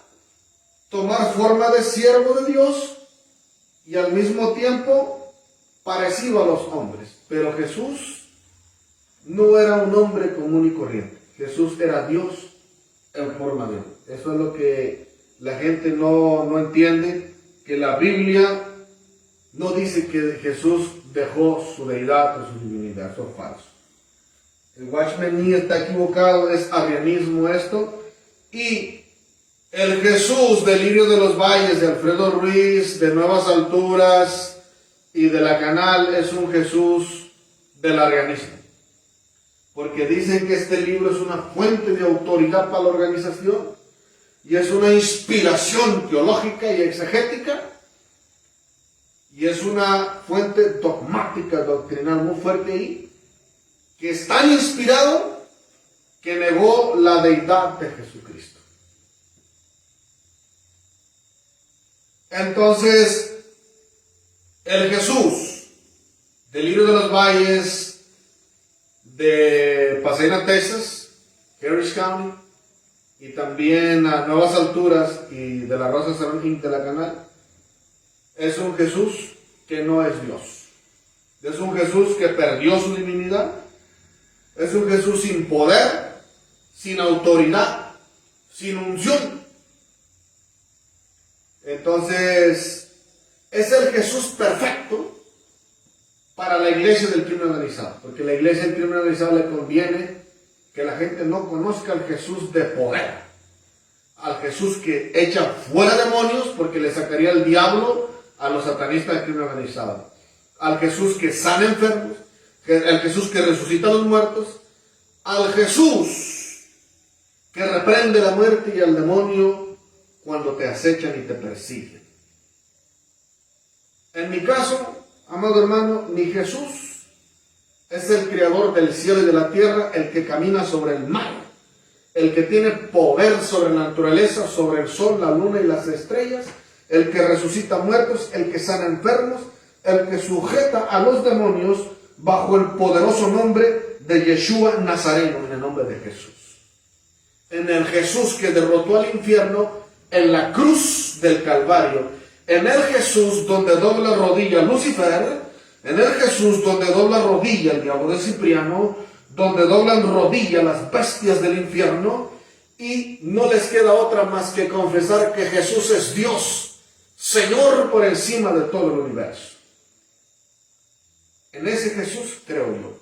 tomar forma de siervo de Dios y al mismo tiempo parecido a los hombres. Pero Jesús no era un hombre común y corriente. Jesús era Dios en forma de hombre. Eso es lo que la gente no entiende, que la Biblia no dice que Jesús dejó su deidad o su divinidad. Eso es falso. El Watchman Nee está equivocado, es arrianismo esto. Y el Jesús del Lirio de los Valles, de Alfredo Ruiz, de Nuevas Alturas y de la Canal, es un Jesús del arrianismo. Porque dicen que este libro es una fuente de autoridad para la organización y es una inspiración teológica y exegética y es una fuente dogmática, doctrinal muy fuerte ahí, que es tan inspirado que negó la deidad de Jesucristo. Entonces, el Jesús del Lirio de los Valles de Pasadena, Texas, Harris County, y también a Nuevas Alturas y de la Rosa Sarón de la Canal, es un Jesús que no es Dios. Es un Jesús que perdió su divinidad. Es un Jesús sin poder, sin autoridad, sin unción. Entonces, es el Jesús perfecto para la iglesia del crimen organizado, porque a la iglesia del crimen organizado le conviene que la gente no conozca al Jesús de poder, al Jesús que echa fuera demonios, porque le sacaría el diablo a los satanistas del crimen organizado, al Jesús que sana enfermos, al Jesús que resucita a los muertos, al Jesús que reprende la muerte y al demonio cuando te acechan y te persiguen. En mi caso, amado hermano, mi Jesús es el creador del cielo y de la tierra, el que camina sobre el mar, el que tiene poder sobre la naturaleza, sobre el sol, la luna y las estrellas, el que resucita muertos, el que sana enfermos, el que sujeta a los demonios bajo el poderoso nombre de Yeshua Nazareno, en el nombre de Jesús. En el Jesús que derrotó al infierno en la cruz del Calvario, en el Jesús donde dobla rodilla Lucifer, en el Jesús donde dobla rodilla el diablo de Cipriano, donde doblan rodilla las bestias del infierno, y no les queda otra más que confesar que Jesús es Dios, Señor por encima de todo el universo. En ese Jesús creo yo,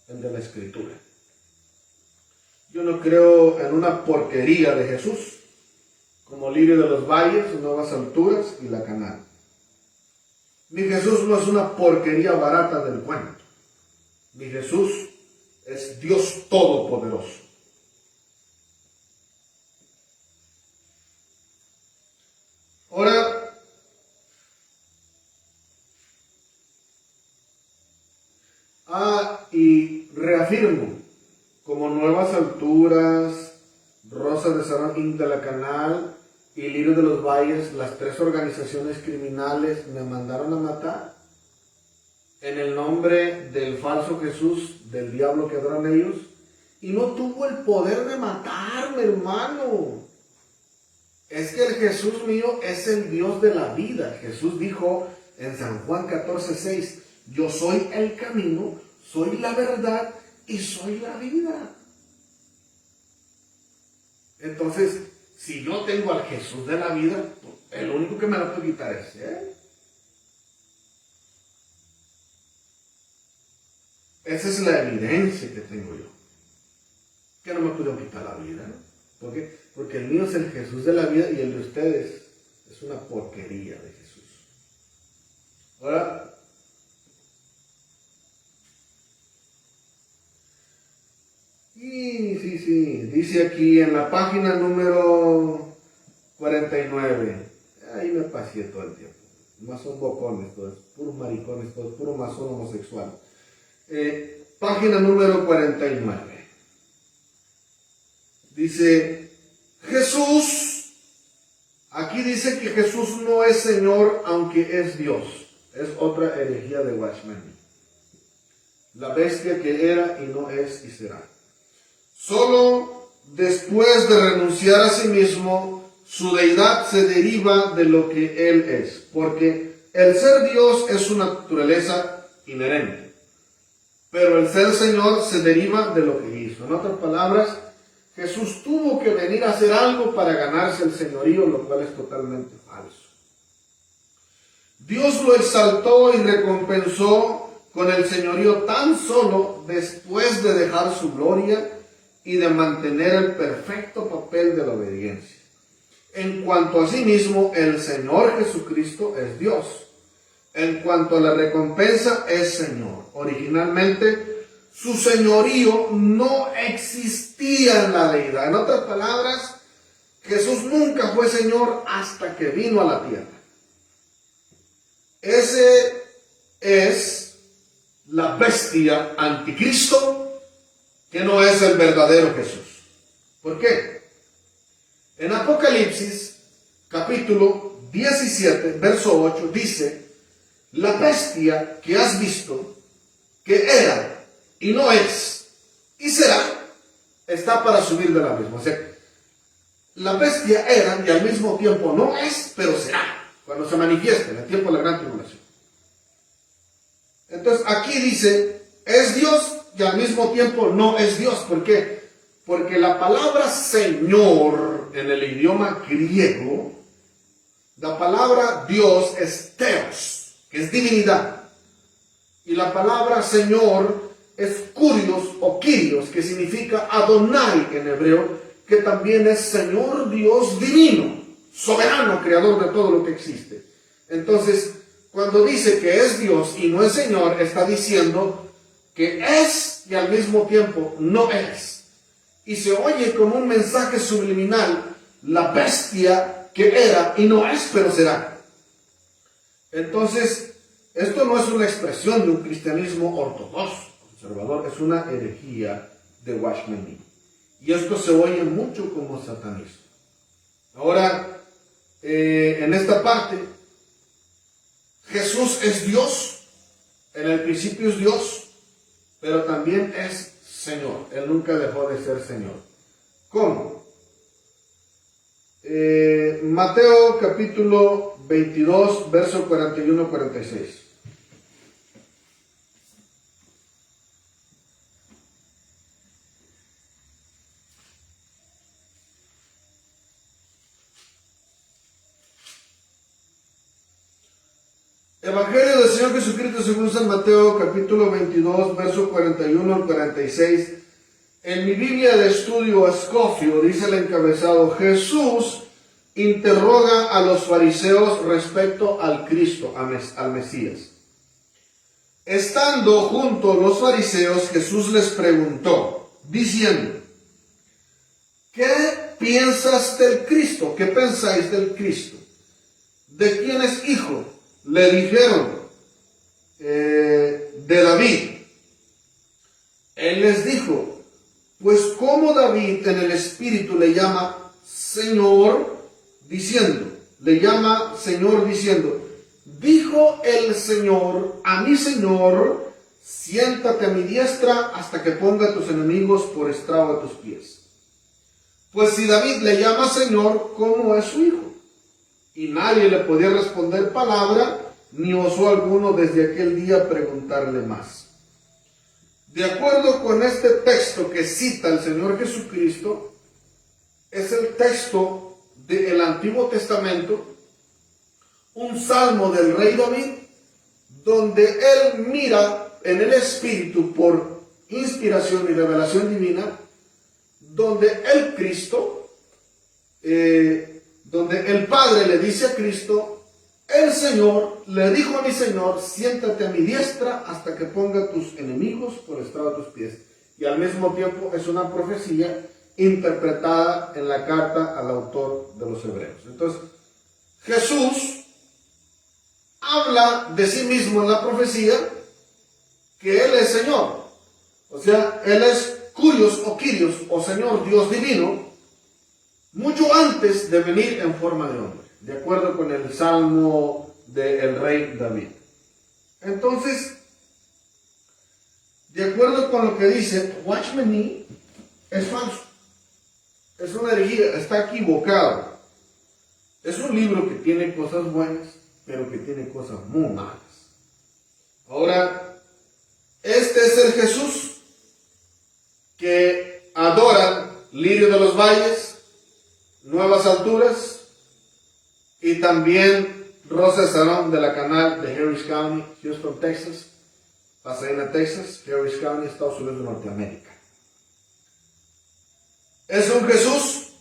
el de la Escritura. Yo no creo en una porquería de Jesús, como Lirio de los Valles, Nuevas Alturas y La Canal. Mi Jesús no es una porquería barata del cuento. Mi Jesús es Dios Todopoderoso. Ahora, y reafirmo, como Nuevas Alturas, Rosa de Saron de La Canal y Lirio de los Valles, las tres organizaciones criminales me mandaron a matar en el nombre del falso Jesús, del diablo que adoran ellos, y no tuvo el poder de matarme, hermano. Es que el Jesús mío es el Dios de la vida. Jesús dijo en San Juan 14:6, yo soy el camino, soy la verdad y soy la vida. Entonces, si yo tengo al Jesús de la vida, el único que me la puede quitar es Él. Esa es la evidencia que tengo yo. Que no me puedo quitar la vida, ¿no? ¿Por qué? Porque el mío es el Jesús de la vida y el de ustedes es una porquería de Jesús. Ahora, sí, dice aquí en la página número 49, ahí me paseé todo el tiempo, más son bocones todos, puros maricones todos, puro masón homosexual. Página número 49, dice, Jesús, aquí dice que Jesús no es Señor aunque es Dios, es otra herejía de Watchman, la bestia que era y no es y será. Solo después de renunciar a sí mismo, su deidad se deriva de lo que Él es, porque el ser Dios es su naturaleza inherente, pero el ser Señor se deriva de lo que hizo. En otras palabras, Jesús tuvo que venir a hacer algo para ganarse el señorío, lo cual es totalmente falso. Dios lo exaltó y recompensó con el señorío tan solo después de dejar su gloria y de mantener el perfecto papel de la obediencia. En cuanto a sí mismo, el Señor Jesucristo es Dios. En cuanto a la recompensa, es Señor. Originalmente, su señorío no existía en la deidad. En otras palabras, Jesús nunca fue Señor hasta que vino a la tierra. Ese es la bestia anticristo, que no es el verdadero Jesús. ¿Por qué? En Apocalipsis, capítulo 17, verso 8, dice, la bestia que has visto, que era y no es y será, está para subir del abismo. O sea, la bestia era y al mismo tiempo no es, pero será, cuando se manifieste en el tiempo de la gran tribulación. Entonces aquí dice, es Dios y al mismo tiempo no es Dios. ¿Por qué? Porque la palabra Señor en el idioma griego, la palabra Dios es Theos, que es divinidad. Y la palabra Señor es Kurios o Kyrios, que significa Adonai en hebreo, que también es Señor Dios divino, soberano, creador de todo lo que existe. Entonces, cuando dice que es Dios y no es Señor, está diciendo que es y al mismo tiempo no es. Y se oye como un mensaje subliminal, la bestia que era y no es, pero será. Entonces, esto no es una expresión de un cristianismo ortodoxo, conservador, es una herejía de Watchman. Y esto se oye mucho como satanismo. Ahora, en esta parte, Jesús es Dios, en el principio es Dios, pero también es Señor. Él nunca dejó de ser Señor. ¿Cómo? Mateo capítulo 22, verso 41-46. Evangelio del Señor Jesucristo según San Mateo, capítulo 22, verso 41 al 46. En mi Biblia de estudio Escofio dice el encabezado: Jesús interroga a los fariseos respecto al Cristo, al Mesías. Estando junto a los fariseos, Jesús les preguntó, diciendo: ¿qué piensas del Cristo? ¿Qué pensáis del Cristo? ¿De quién es hijo? Le dijeron, de David. Él les dijo, pues como David en el Espíritu le llama Señor, le llama Señor diciendo, dijo el Señor a mi Señor, siéntate a mi diestra hasta que ponga a tus enemigos por estrado de tus pies. Pues si David le llama Señor, ¿cómo es su hijo? Y nadie le podía responder palabra, ni osó alguno desde aquel día preguntarle más. De acuerdo con este texto que cita el Señor Jesucristo, es el texto del Antiguo Testamento, un salmo del rey David, donde él mira en el Espíritu por inspiración y revelación divina, donde el Cristo, donde el Padre le dice a Cristo, el Señor le dijo a mi Señor, siéntate a mi diestra hasta que ponga tus enemigos por estrado de tus pies. Y al mismo tiempo es una profecía interpretada en la carta al autor de los Hebreos. Entonces, Jesús habla de sí mismo en la profecía que Él es Señor. O sea, Él es Kurios o Kyrios o Señor Dios divino, mucho antes de venir en forma de hombre, de acuerdo con el salmo del rey David. Entonces, de acuerdo con lo que dice, Watchman Nee es falso, es una herejía, está equivocado. Es un libro que tiene cosas buenas, pero que tiene cosas muy malas. Ahora, este es el Jesús que adoran Lirio de los Valles, Nuevas Alturas y también Rosa Salón de la Canal de Harris County, Houston, Texas, Pasadena, Texas, Harris County, Estados Unidos de Norteamérica. Es un Jesús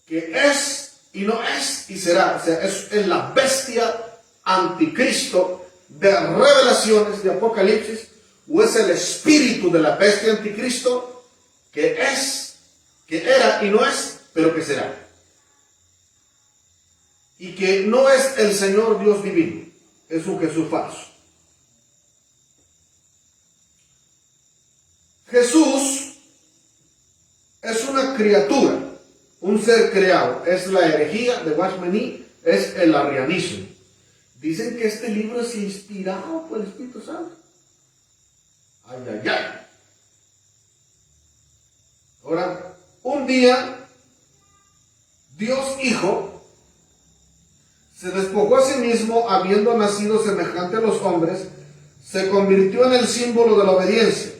que es y no es y será. O sea, es la bestia anticristo de Revelaciones, de Apocalipsis, o es el espíritu de la bestia anticristo que es, que era y no es, pero que será. Y que no es el Señor Dios divino, es un Jesús falso. Jesús es una criatura, un ser creado. Es la herejía de Watchman Nee, es el arrianismo. Dicen que este libro es inspirado por el Espíritu Santo. Ay, ay, ay. Ahora, un día, Dios Hijo se despojó a sí mismo, habiendo nacido semejante a los hombres, se convirtió en el símbolo de la obediencia.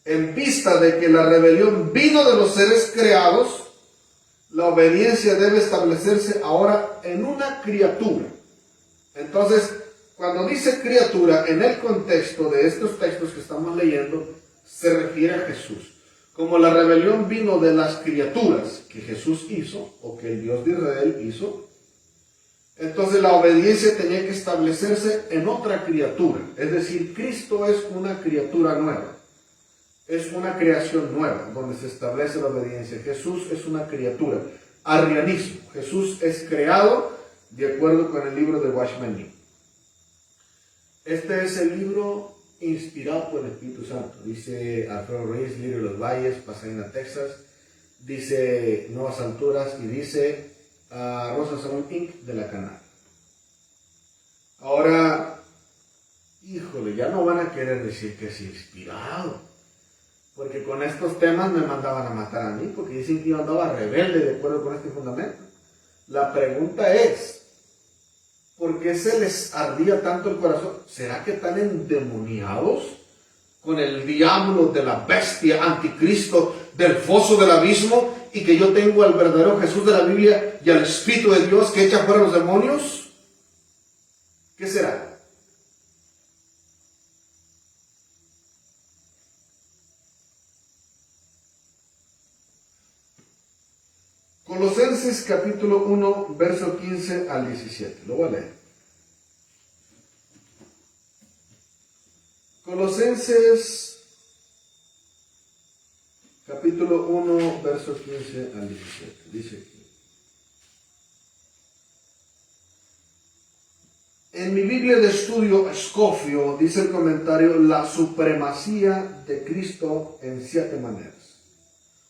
En vista de que la rebelión vino de los seres creados, la obediencia debe establecerse ahora en una criatura. Entonces, cuando dice criatura, en el contexto de estos textos que estamos leyendo, se refiere a Jesús. Como la rebelión vino de las criaturas que Jesús hizo, o que el Dios de Israel hizo, entonces la obediencia tenía que establecerse en otra criatura. Es decir, Cristo es una criatura nueva. Es una creación nueva, donde se establece la obediencia. Jesús es una criatura. Arrianismo. Jesús es creado de acuerdo con el libro de Watchman Nee. Este es el libro inspirado por el Espíritu Santo. Dice Alfredo Ruiz, Lirio de los Valles, Pasadena, Texas. Dice Nuevas Alturas y dice Rosa Salón Inc. de la Canal. Ahora, híjole, ya no van a querer decir que es inspirado. Porque con estos temas me mandaban a matar a mí, porque dicen que yo andaba rebelde de acuerdo con este fundamento. La pregunta es, ¿por qué se les ardía tanto el corazón? ¿Será que están endemoniados con el diablo de la bestia, anticristo, del foso del abismo, y que yo tengo al verdadero Jesús de la Biblia y al Espíritu de Dios que echa fuera los demonios? ¿Qué será? Colosenses capítulo 1, verso 15 al 17. Lo voy a leer. Colosenses capítulo 1, verso 15 al 17. Dice aquí. En mi Biblia de estudio Escofio dice el comentario la supremacía de Cristo en 7 maneras.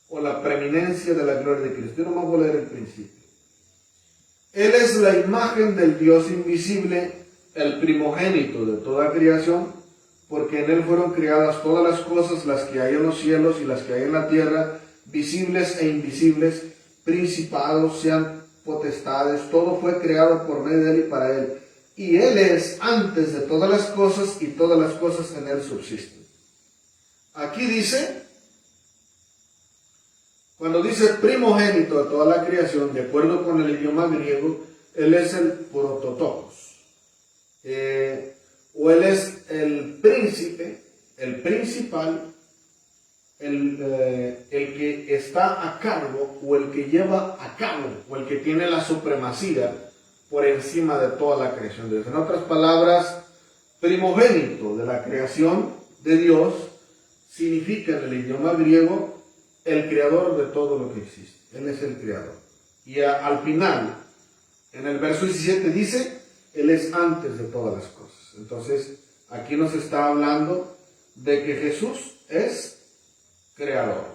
O la preeminencia de la gloria de Cristo. Yo nomás voy a leer el principio. Él es la imagen del Dios invisible, el primogénito de toda creación, porque en Él fueron creadas todas las cosas, las que hay en los cielos y las que hay en la tierra, visibles e invisibles, principados, sean potestades, todo fue creado por medio de Él y para Él. Y Él es antes de todas las cosas y todas las cosas en Él subsisten. Aquí dice... Cuando dice primogénito de toda la creación, de acuerdo con el idioma griego, Él es el prototokos. O Él es el príncipe, el principal, el que está a cargo, o el que lleva a cabo, o el que tiene la supremacía por encima de toda la creación de Dios. En otras palabras, primogénito de la creación de Dios significa en el idioma griego el creador de todo lo que existe. Él es el creador. Y al final, en el verso 17 dice, Él es antes de todas las cosas. Entonces, aquí nos está hablando de que Jesús es creador.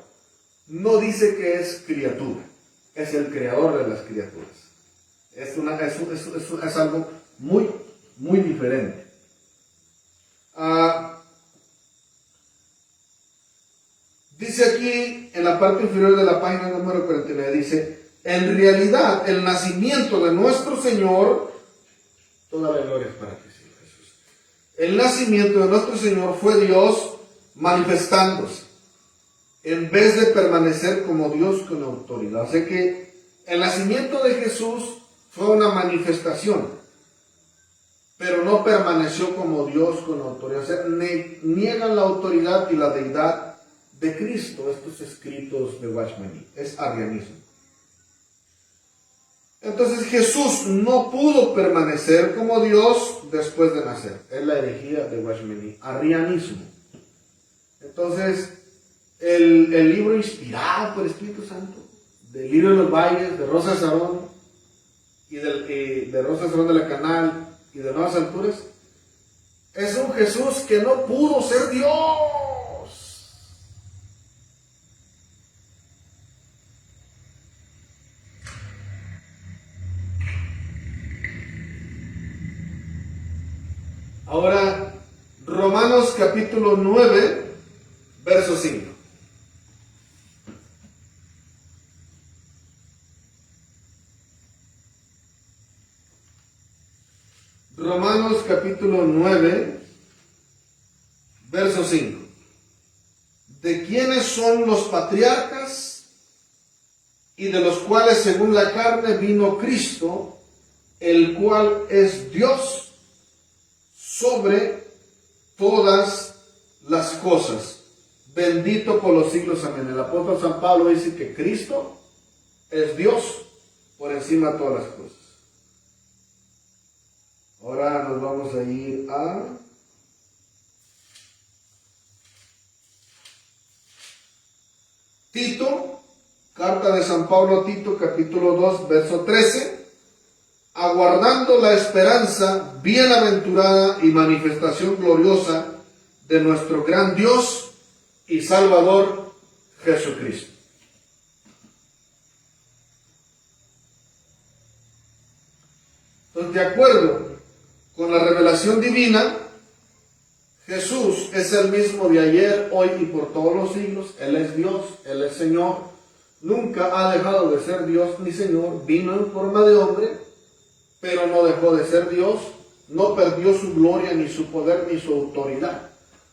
No dice que es criatura, es el creador de las criaturas. Es algo muy, muy diferente. Dice aquí, en la parte inferior de la página número 49, dice, en realidad, el nacimiento de nuestro Señor, toda la gloria es para ti, Señor Jesús. El nacimiento de nuestro Señor fue Dios manifestándose, en vez de permanecer como Dios con autoridad. O sea que el nacimiento de Jesús fue una manifestación, pero no permaneció como Dios con autoridad. O sea, niegan la autoridad y la deidad de Cristo, estos escritos de Watchman Nee. Es arrianismo. Entonces Jesús no pudo permanecer como Dios después de nacer. Es la herejía de Watchman Nee. Arrianismo. Entonces, el libro inspirado por el Espíritu Santo, del Lirio de los Valles, de Rosa Sarón, y de Rosa Sarón de la Canal, y de Nuevas Alturas, es un Jesús que no pudo ser Dios. Ahora, Romanos capítulo 9, verso 5. Romanos capítulo 9, verso 5. ¿De quiénes son los patriarcas? Y de los cuales según la carne vino Cristo, el cual es Dios sobre todas las cosas, bendito por los siglos, amén. El apóstol San Pablo dice que Cristo es Dios por encima de todas las cosas. Ahora nos vamos a ir a Tito, carta de San Pablo a Tito, capítulo 2, verso 13. Aguardando la esperanza bienaventurada y manifestación gloriosa de nuestro gran Dios y Salvador Jesucristo. Entonces, de acuerdo con la revelación divina, Jesús es el mismo de ayer, hoy y por todos los siglos. Él es Dios, Él es Señor. Nunca ha dejado de ser Dios ni Señor. Vino en forma de hombre, pero no dejó de ser Dios. No perdió su gloria, ni su poder, ni su autoridad.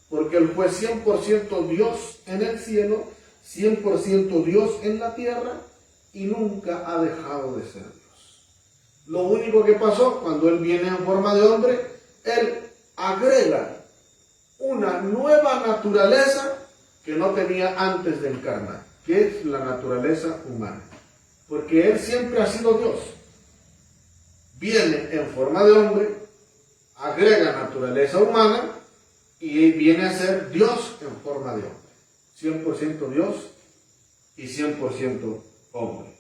Porque Él fue 100% Dios en el cielo, 100% Dios en la tierra, y nunca ha dejado de ser Dios. Lo único que pasó cuando Él viene en forma de hombre, Él agrega una nueva naturaleza que no tenía antes de encarnar, que es la naturaleza humana. Porque Él siempre ha sido Dios. Viene en forma de hombre, agrega naturaleza humana y viene a ser Dios en forma de hombre. 100% Dios y 100% hombre.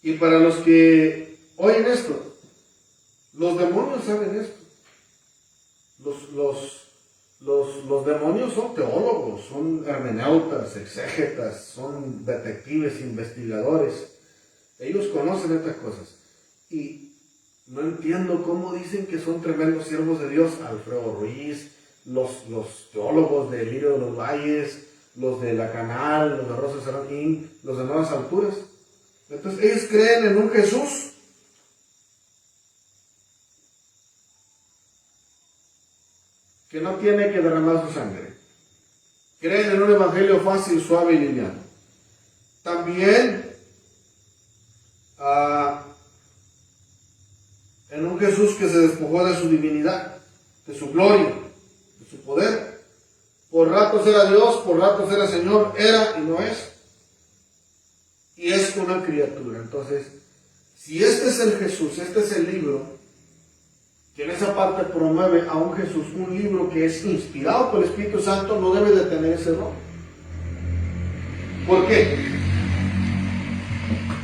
Y para los que oyen esto, los demonios saben esto. Los demonios son teólogos, son hermeneutas, exégetas, son detectives, investigadores. Ellos conocen estas cosas. Y no entiendo cómo dicen que son tremendos siervos de Dios. Alfredo Ruiz, los teólogos de Lirio de los Valles, los de La Canal, los de Rosa Serafín, los de Nuevas Alturas. Entonces ellos creen en un Jesús que no tiene que derramar su sangre. Creen en un evangelio fácil, suave y liviano. También en un Jesús que se despojó de su divinidad, de su gloria, de su poder. Por ratos era Dios, por ratos era Señor, era y no es. Y es una criatura. Entonces, si este es el Jesús, este es el libro, que en esa parte promueve a un Jesús, un libro que es inspirado por el Espíritu Santo, no debe de tener ese error. ¿Por qué?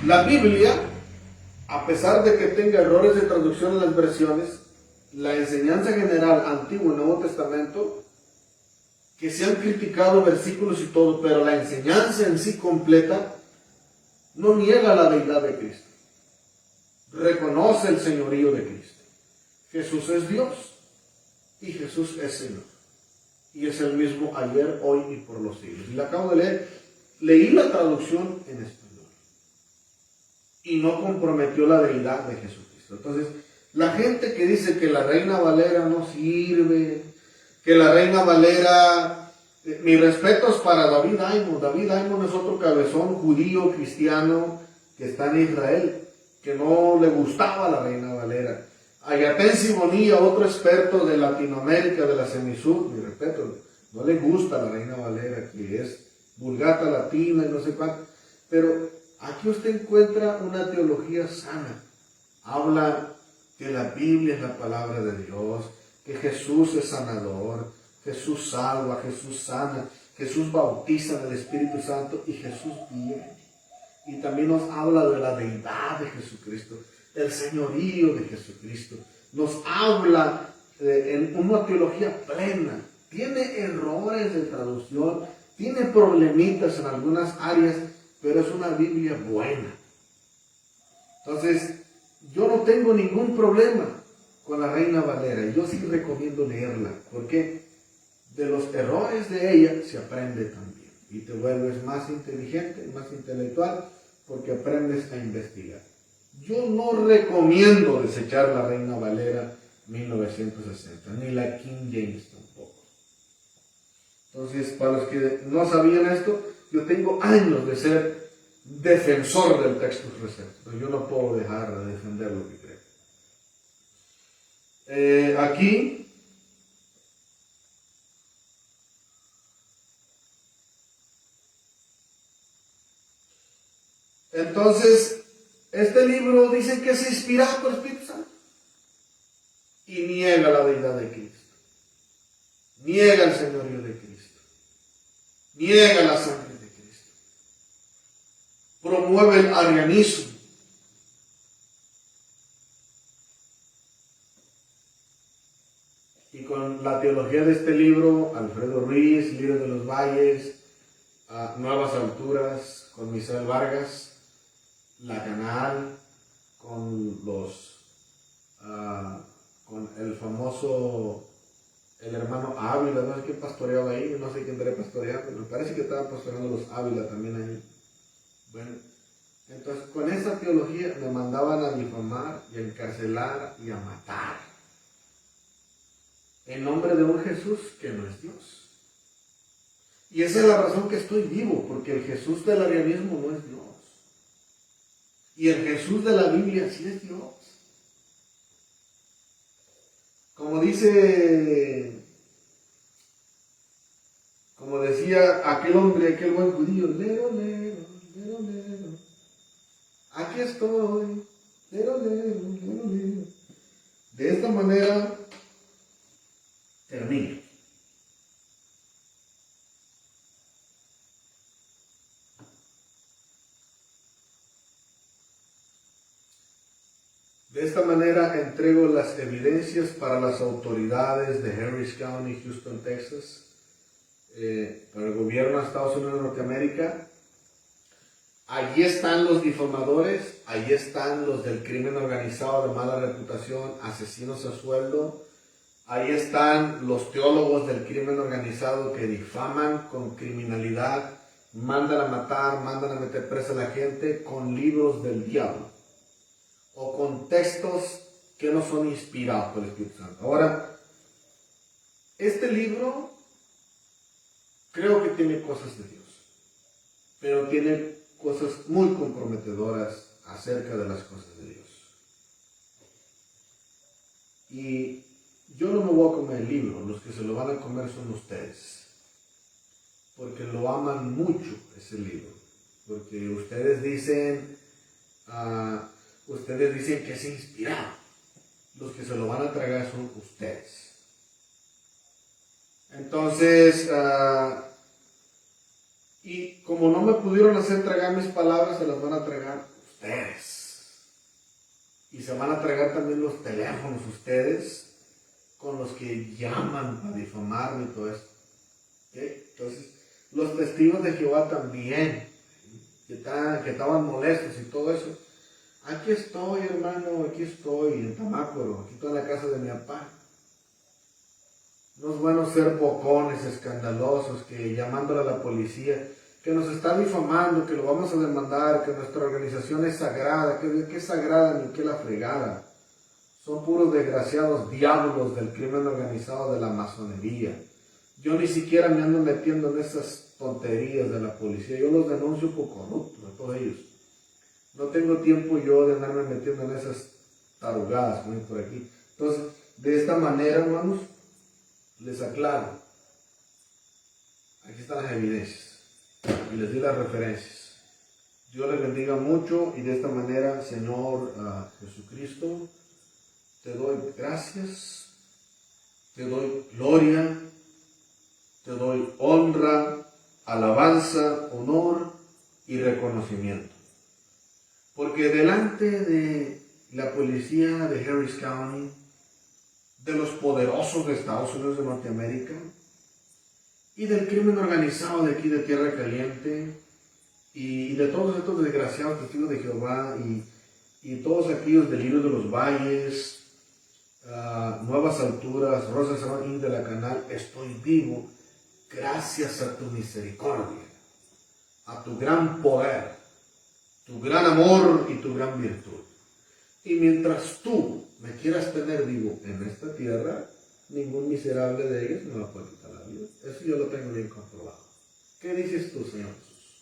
La Biblia, a pesar de que tenga errores de traducción en las versiones, la enseñanza general, Antiguo y Nuevo Testamento, que se han criticado versículos y todo, pero la enseñanza en sí completa no niega la deidad de Cristo. Reconoce el señorío de Cristo. Jesús es Dios y Jesús es Señor. Y es el mismo ayer, hoy y por los siglos. Y la acabo de leer. Leí la traducción en español. Y no comprometió la deidad de Jesucristo. Entonces, la gente que dice que la Reina Valera no sirve, que la Reina Valera... mis respetos para David Aimon. David Aimon es otro cabezón judío, cristiano, que está en Israel, que no le gustaba la Reina Valera. Ayatensi Bonilla, otro experto de Latinoamérica, de la Semisur, mi respeto, no le gusta la Reina Valera, que es vulgata latina y no sé cuánto. Pero aquí usted encuentra una teología sana. Habla que la Biblia es la palabra de Dios, que Jesús es sanador, Jesús salva, Jesús sana, Jesús bautiza en el Espíritu Santo y Jesús viene. Y también nos habla de la deidad de Jesucristo, el señorío de Jesucristo. Nos habla en una teología plena. Tiene errores de traducción, tiene problemitas en algunas áreas, pero es una Biblia buena. Entonces, yo no tengo ningún problema con la Reina Valera. Yo sí recomiendo leerla. ¿Por qué? De los errores de ella se aprende también. Y te vuelves más inteligente, más intelectual, porque aprendes a investigar. Yo no recomiendo desechar la Reina Valera 1960, ni la King James tampoco. Entonces, para los que no sabían esto, yo tengo años de ser defensor del textus receptus. Yo no puedo dejar de defender lo que creo. Aquí entonces, este libro dice que es inspirado por el Espíritu Santo y niega la deidad de Cristo, niega el señorío de Cristo, niega la sangre de Cristo, promueve el arianismo. Y con la teología de este libro, Alfredo Ruiz, Líder de los Valles, Nuevas Alturas, con Misael Vargas, La Canal, con el famoso, el hermano Ávila, no sé quién pastoreaba ahí, no sé quién estaría pastoreando, me parece que estaban pastoreando los Ávila también ahí. Bueno, entonces con esa teología me mandaban a difamar y a encarcelar y a matar, en nombre de un Jesús que no es Dios. Y esa es la razón que estoy vivo, porque el Jesús del arianismo no es Dios. Y el Jesús de la Biblia sí es Dios. Como decía aquel hombre, aquel buen judío, lero, lero, lero, lero. Aquí estoy, lero, lero, lero, lero. De esta manera termino. De esta manera entrego las evidencias para las autoridades de Harris County, Houston, Texas, para el gobierno de Estados Unidos de Norteamérica. Allí están los difamadores, allí están los del crimen organizado de mala reputación, asesinos a sueldo. Ahí están los teólogos del crimen organizado que difaman con criminalidad, mandan a matar, mandan a meter presa a la gente con libros del diablo o con textos que no son inspirados por el Espíritu Santo. Ahora, este libro creo que tiene cosas de Dios, pero tiene cosas muy comprometedoras acerca de las cosas de Dios. Y yo no me voy a comer el libro, los que se lo van a comer son ustedes, porque lo aman mucho ese libro, porque ustedes dicen que es inspirado. Los que se lo van a tragar son ustedes. Entonces, y como no me pudieron hacer tragar mis palabras, se las van a tragar ustedes. Y se van a tragar también los teléfonos ustedes, con los que llaman a difamarme y todo esto. ¿Okay? Entonces, los testigos de Jehová también, que estaban molestos y todo eso. Aquí estoy, hermano, aquí estoy, en Tamácoro, aquí estoy en la casa de mi papá. No es bueno ser bocones, escandalosos, que llamándole a la policía, que nos está difamando, que lo vamos a demandar, que nuestra organización es sagrada, que es sagrada ni que la fregada. Son puros desgraciados diablos del crimen organizado de la masonería. Yo ni siquiera me ando metiendo en esas tonterías de la policía. Yo los denuncio por corruptos, a todos ellos. No tengo tiempo yo de andarme metiendo en esas tarugadas como hay por aquí. Entonces, de esta manera, hermanos, les aclaro. Aquí están las evidencias. Y les di las referencias. Dios les bendiga mucho y de esta manera, Señor Jesucristo, te doy gracias, te doy gloria, te doy honra, alabanza, honor y reconocimiento. Porque delante de la policía de Harris County, de los poderosos de Estados Unidos de Norteamérica y del crimen organizado de aquí de Tierra Caliente y de todos estos desgraciados testigos de Jehová y todos aquellos delirios de los valles, Nuevas Alturas, Rosa San de la Canal, estoy vivo gracias a tu misericordia, a tu gran poder, tu gran amor y tu gran virtud. Y mientras tú me quieras tener vivo en esta tierra, ningún miserable de ellos me va a poder quitar la vida. Eso yo lo tengo bien comprobado. ¿Qué dices tú, Señor Jesús?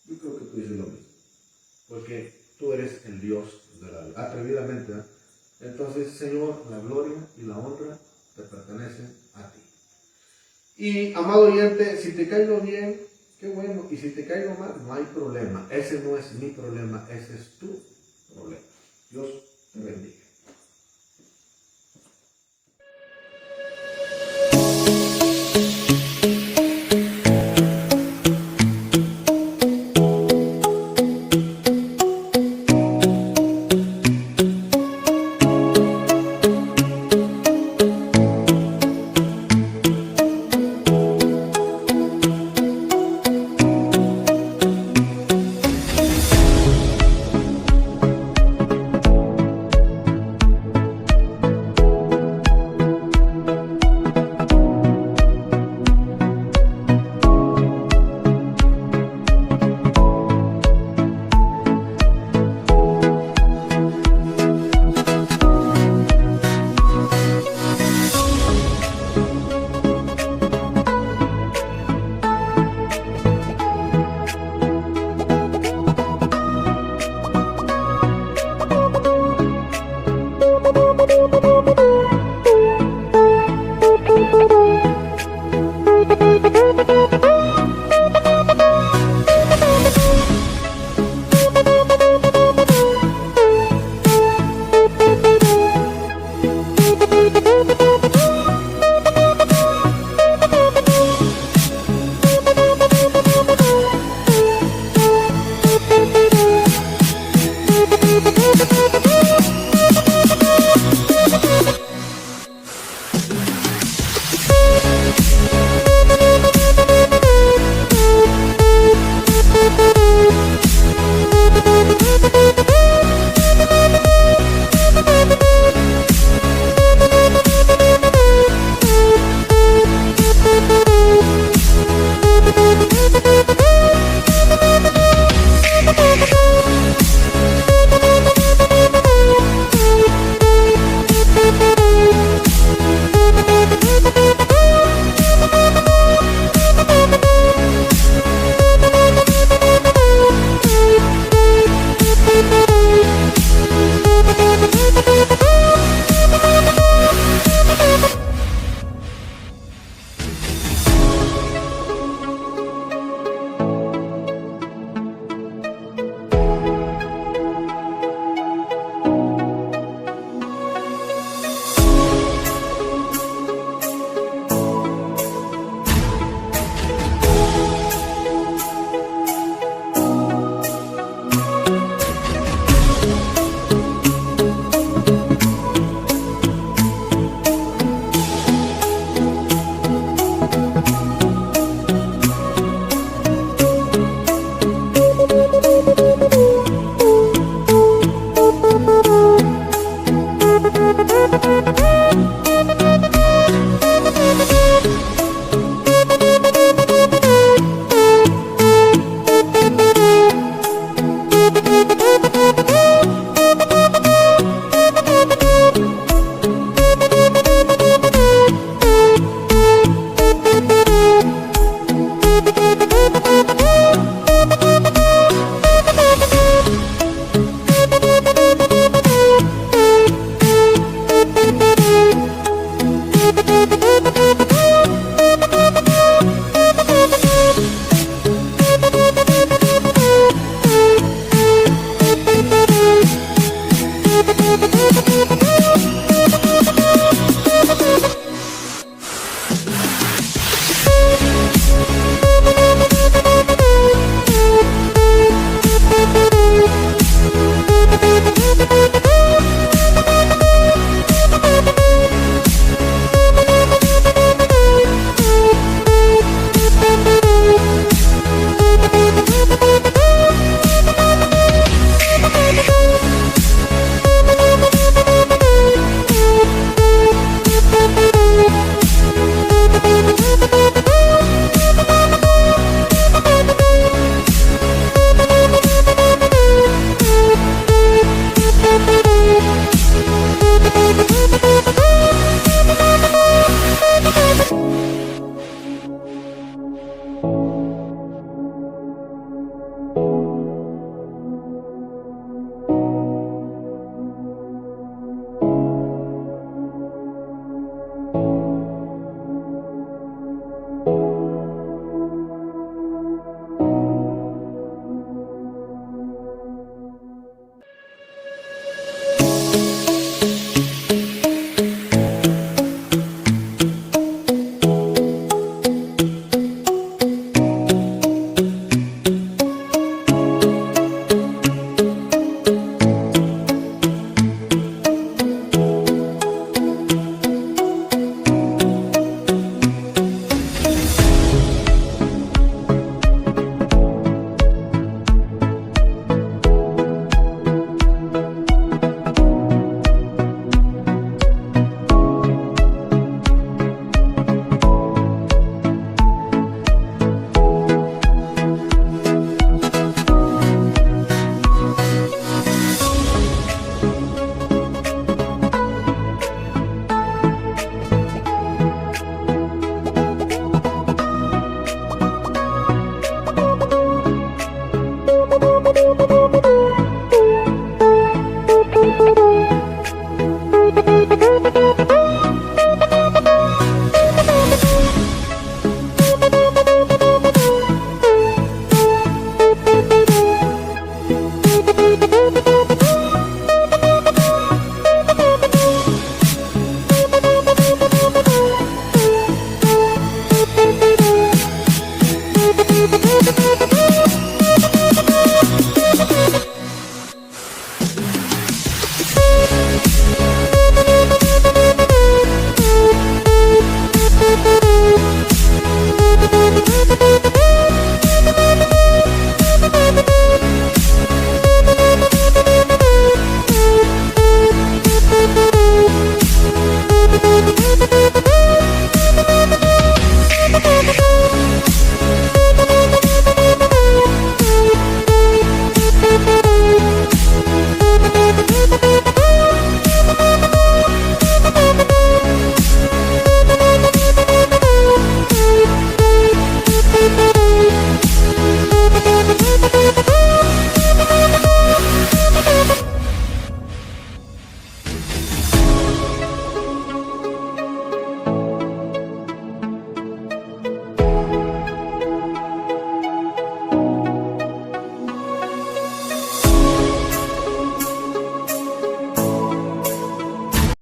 Yo creo que tú dices lo mismo. Porque tú eres el Dios de la vida. Atrevidamente, ¿eh? Entonces, Señor, la gloria y la honra te pertenecen a ti. Y, amado oyente, si te caigo bien, qué bueno. Y si te caigo mal, no hay problema. Ese no es mi problema, ese es tu problema. Dios te bendiga.